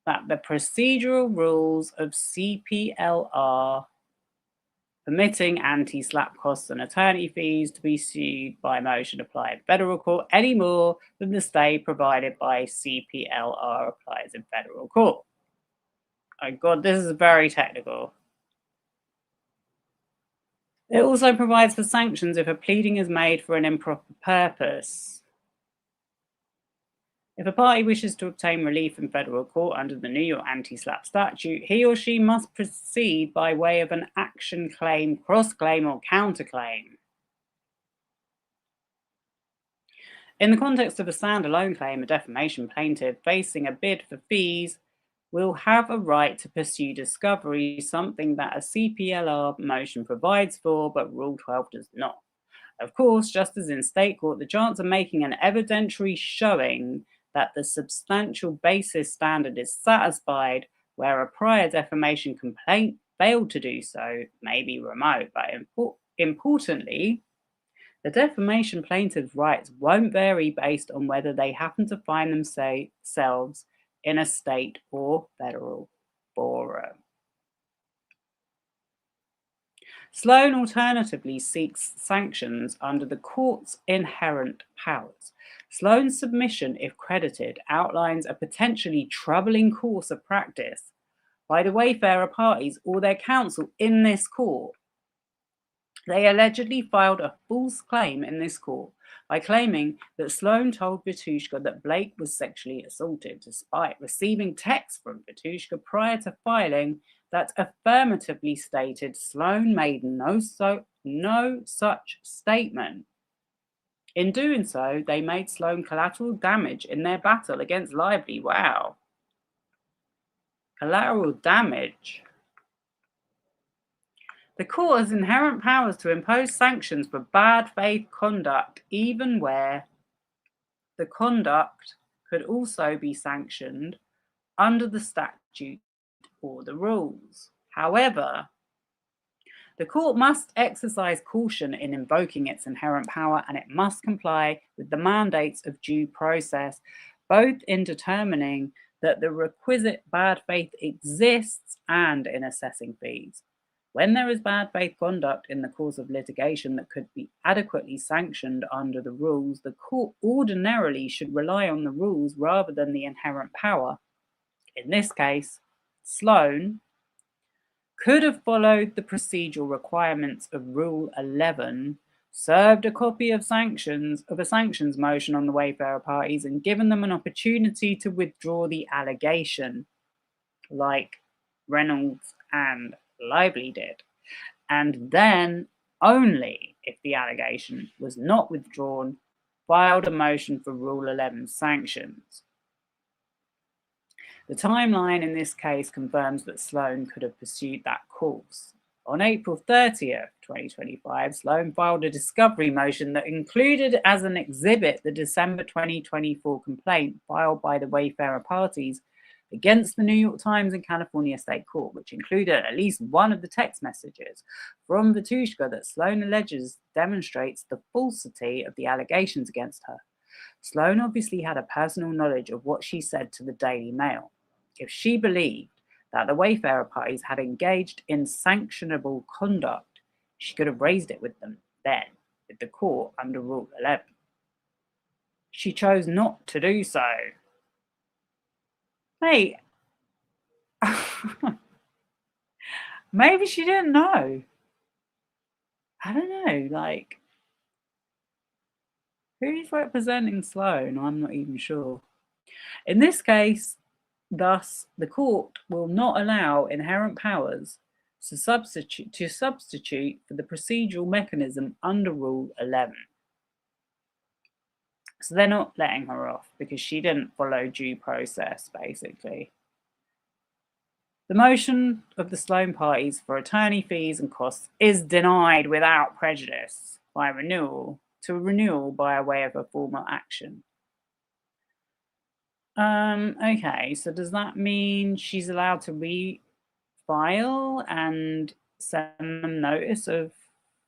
that the procedural rules of CPLR permitting anti-SLAPP costs and attorney fees to be sued by motion apply in federal court any more than the stay provided by CPLR applies in federal court. Oh God, this is very technical. It also provides for sanctions if a pleading is made for an improper purpose. If a party wishes to obtain relief in federal court under the New York anti-SLAPP statute, he or she must proceed by way of an action claim, cross-claim, or counterclaim. In the context of a standalone claim, a defamation plaintiff facing a bid for fees will have a right to pursue discovery, something that a CPLR motion provides for, but Rule 12 does not. Of course, just as in state court, the chance of making an evidentiary showing that the substantial basis standard is satisfied where a prior defamation complaint failed to do so may be remote, but importantly, the defamation plaintiff's rights won't vary based on whether they happen to find themselves in a state or federal forum. Sloan alternatively seeks sanctions under the court's inherent powers. Sloan's submission, if credited, outlines a potentially troubling course of practice by the Wayfarer parties or their counsel in this court. They allegedly filed a false claim in this court by claiming that Sloan told Vetushka that Blake was sexually assaulted, despite receiving texts from Vetushka prior to filing that affirmatively stated Sloan made no such statement. In doing so, they made Sloan collateral damage in their battle against Lively. Wow. Collateral damage. The court has inherent powers to impose sanctions for bad faith conduct, even where the conduct could also be sanctioned under the statute or the rules. However, the court must exercise caution in invoking its inherent power, and it must comply with the mandates of due process, both in determining that the requisite bad faith exists and in assessing fees. When there is bad faith conduct in the course of litigation that could be adequately sanctioned under the rules, the court ordinarily should rely on the rules rather than the inherent power. In this case, Sloan could have followed the procedural requirements of Rule 11, served a copy of a sanctions motion on the Wayfarer parties, and given them an opportunity to withdraw the allegation, like Reynolds and Lively did. And then, only if the allegation was not withdrawn, filed a motion for Rule 11 sanctions. The timeline in this case confirms that Sloan could have pursued that course. On April 30th, 2025, Sloan filed a discovery motion that included as an exhibit the December 2024 complaint filed by the Wayfarer parties against the New York Times and California State Court, which included at least one of the text messages from Vitushka that Sloan alleges demonstrates the falsity of the allegations against her. Sloan obviously had a personal knowledge of what she said to the Daily Mail. If she believed that the Wayfarer parties had engaged in sanctionable conduct, she could have raised it with them then, with the court under Rule 11. She chose not to do so. Mate, maybe she didn't know. I don't know, like, who's representing Sloan? I'm not even sure. In this case, thus, the court will not allow inherent powers to substitute for the procedural mechanism under Rule 11. So they're not letting her off because she didn't follow due process, basically. The motion of the Sloan parties for attorney fees and costs is denied without prejudice by renewal by way of a formal action. Okay, so does that mean she's allowed to refile and send them notice of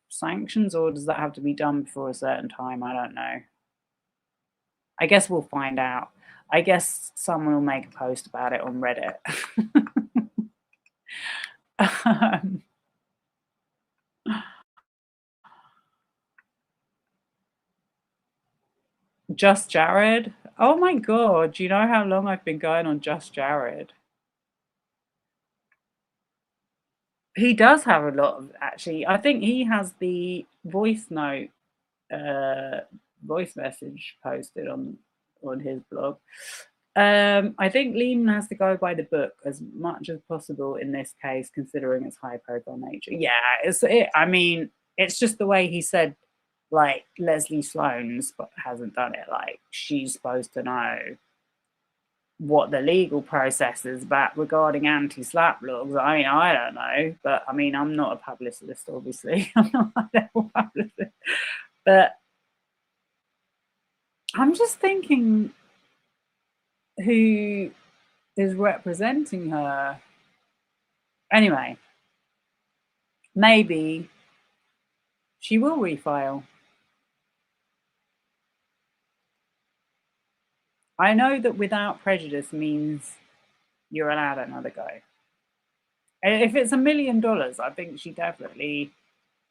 sanctions, or does that have to be done before a certain time? I don't know. I guess we'll find out. I guess someone will make a post about it on Reddit. Just Jared? Oh my god, do you know how long I've been going on Just Jared? He does have a lot of, actually. I think he has the voice note, voice message posted on his blog. I think Lehman has to go by the book as much as possible in this case, considering its high profile nature. Yeah, I mean, it's just the way he said, like, Leslie Sloan's hasn't done it. Like, she's supposed to know what the legal process is about regarding anti-slap laws. I mean, I don't know, but I mean, I'm not a publicist, obviously. I'm not a level publicist, but I'm just thinking who is representing her. Anyway, maybe she will refile. I know that without prejudice means you're allowed another go. If it's $1 million, I think she definitely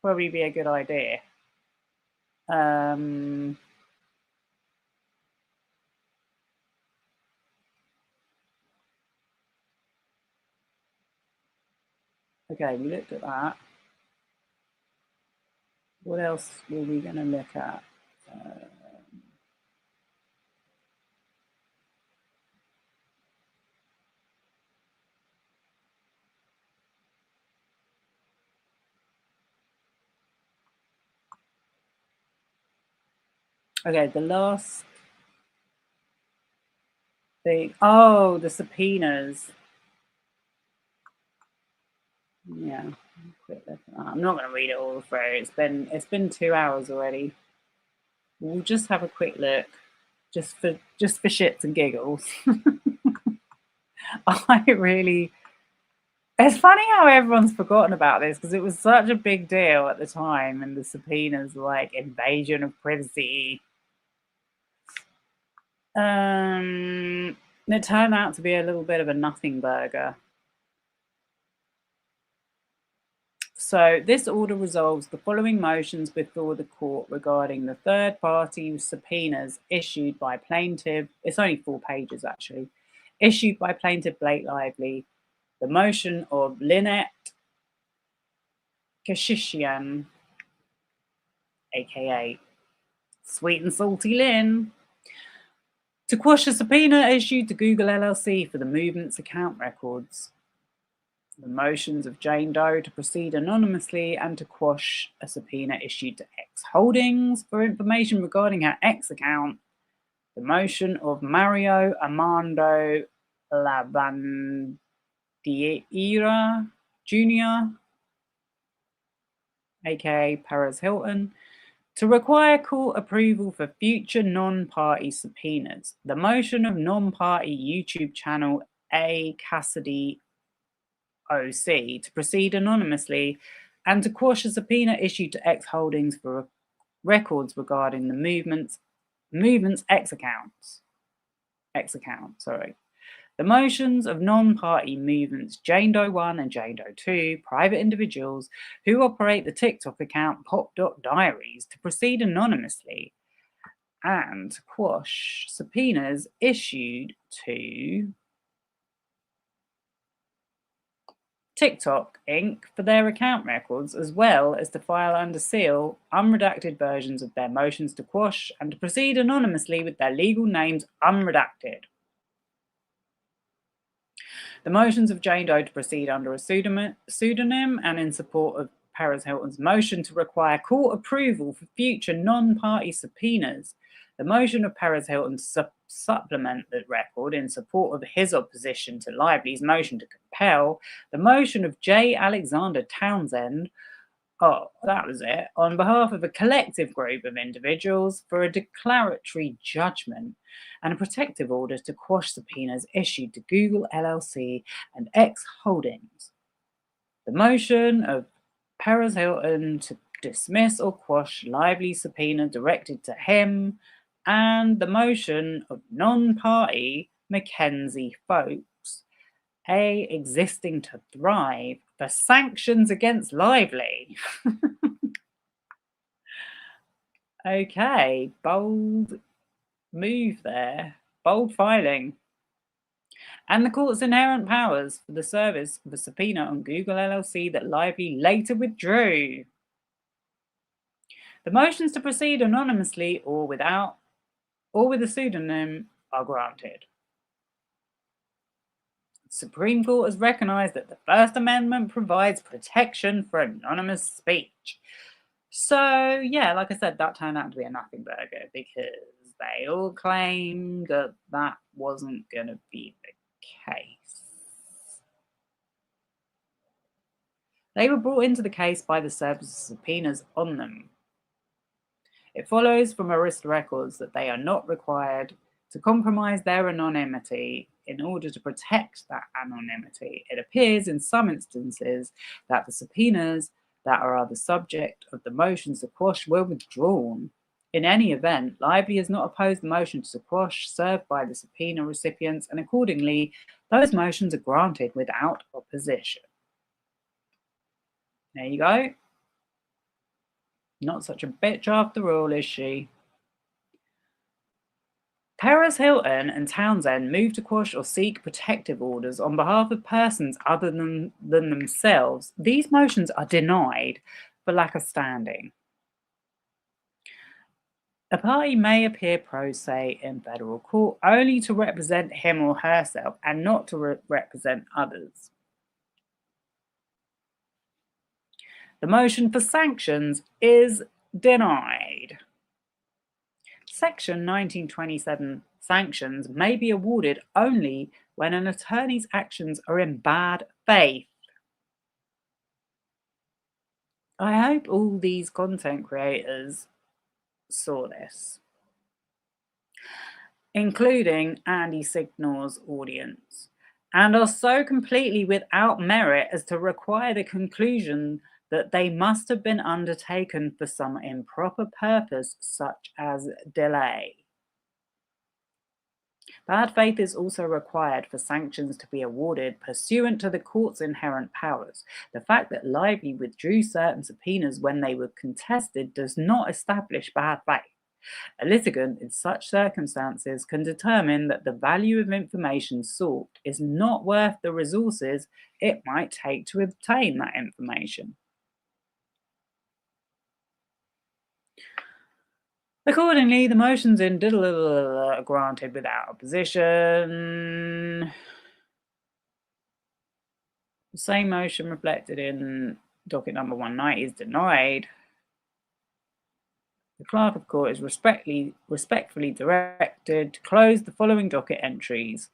probably be a good idea. Okay, we looked at that. What else were we going to look at? Okay, the last thing. Oh, the subpoenas. Yeah, quick look at that. I'm not going to read it all through. It's been 2 hours already. We'll just have a quick look, just for shits and giggles. I really It's funny how everyone's forgotten about this because it was such a big deal at the time, and the subpoenas like invasion of privacy. It turned out to be a little bit of a nothing burger. So this order resolves the following motions before the court regarding the third-party subpoenas issued by plaintiff. It's only 4 pages actually. Issued by plaintiff Blake Lively. The motion of Lynette Kashishian, aka Sweet and Salty Lynn, to quash a subpoena issued to Google LLC for the movement's account records. The motions of Jane Doe to proceed anonymously and to quash a subpoena issued to X Holdings for information regarding her X account. The motion of Mario Armando Lavandeira Jr., aka Perez Hilton, to require court approval for future non-party subpoenas. The motion of non-party YouTube channel A Cassidy OC to proceed anonymously and to quash a subpoena issued to X Holdings for records regarding the movement's X account. The motions of non-party movements Jane Doe 1 and Jane Doe 2, private individuals who operate the TikTok account Pop.Diaries to proceed anonymously and to quash subpoenas issued to TikTok Inc. for their account records, as well as to file under seal unredacted versions of their motions to quash and to proceed anonymously with their legal names unredacted. The motions of Jane Doe to proceed under a pseudonym and in support of Perez Hilton's motion to require court approval for future non-party subpoenas. The motion of Perez Hilton to supplement the record in support of his opposition to Lively's motion to compel. The motion of J. Alexander Townsend, on behalf of a collective group of individuals for a declaratory judgment and a protective order to quash subpoenas issued to Google LLC and X Holdings. The motion of Perez Hilton to dismiss or quash Lively's subpoena directed to him, and the motion of non-party Mackenzie Folks, A, existing to thrive, for sanctions against Lively. Okay, bold move there, bold filing. And the court's inherent powers for the service of a subpoena on Google LLC that Lively later withdrew. The motions to proceed anonymously or with a pseudonym are granted. The Supreme Court has recognized that the First Amendment provides protection for anonymous speech. So, yeah, like I said, that turned out to be a nothing burger because they all claimed that that wasn't going to be the case. They were brought into the case by the service of subpoenas on them. It follows from Arista records that they are not required to compromise their anonymity in order to protect that anonymity. It appears in some instances that the subpoenas that are the subject of the motions to quash were withdrawn. In any event, Lively has not opposed the motion to quash served by the subpoena recipients, and accordingly, those motions are granted without opposition. There you go. Not such a bitch after all, is she? Perez Hilton and Townsend moved to quash or seek protective orders on behalf of persons other than themselves. These motions are denied for lack of standing. A party may appear pro se in federal court only to represent him or herself and not to represent others. The motion for sanctions is denied. Section 1927 sanctions may be awarded only when an attorney's actions are in bad faith. I hope all these content creators saw this, including Andy Signor's audience. and are so completely without merit as to require the conclusion that they must have been undertaken for some improper purpose, such as delay. Bad faith is also required for sanctions to be awarded pursuant to the court's inherent powers. The fact that Lively withdrew certain subpoenas when they were contested does not establish bad faith. A litigant in such circumstances can determine that the value of information sought is not worth the resources it might take to obtain that information. Accordingly, the motions in are granted without opposition. The same motion reflected in docket number 190 is denied. The clerk of court is respectfully directed to close the following docket entries.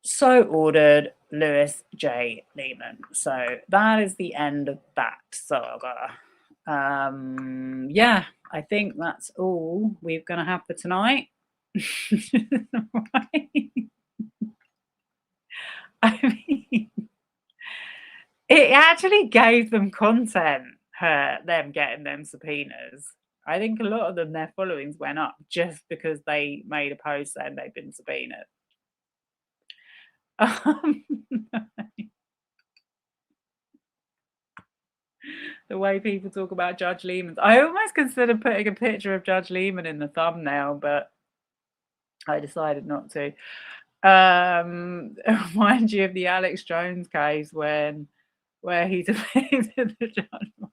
So ordered, Lewis J. Lehman. So that is the end of that saga. Yeah, I think that's all we're going to have for tonight. I mean, it actually gave them content, them getting them subpoenas. I think a lot of them, their followings went up just because they made a post saying they'd been subpoenaed. The way people talk about Judge Lehman. I almost considered putting a picture of Judge Lehman in the thumbnail, but I decided not to. Remind you of the Alex Jones case where he defeated the judge.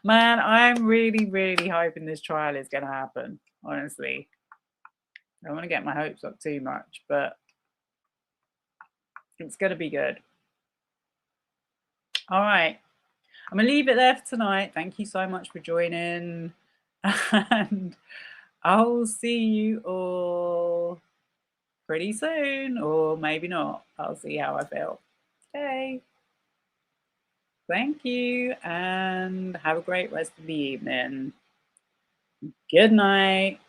Man, I'm really, really hoping this trial is going to happen, honestly. I don't want to get my hopes up too much, but it's going to be good. All right. I'm going to leave it there for tonight. Thank you so much for joining. And I'll see you all pretty soon, or maybe not. I'll see how I feel. Okay. Thank you, and have a great rest of the evening. Good night.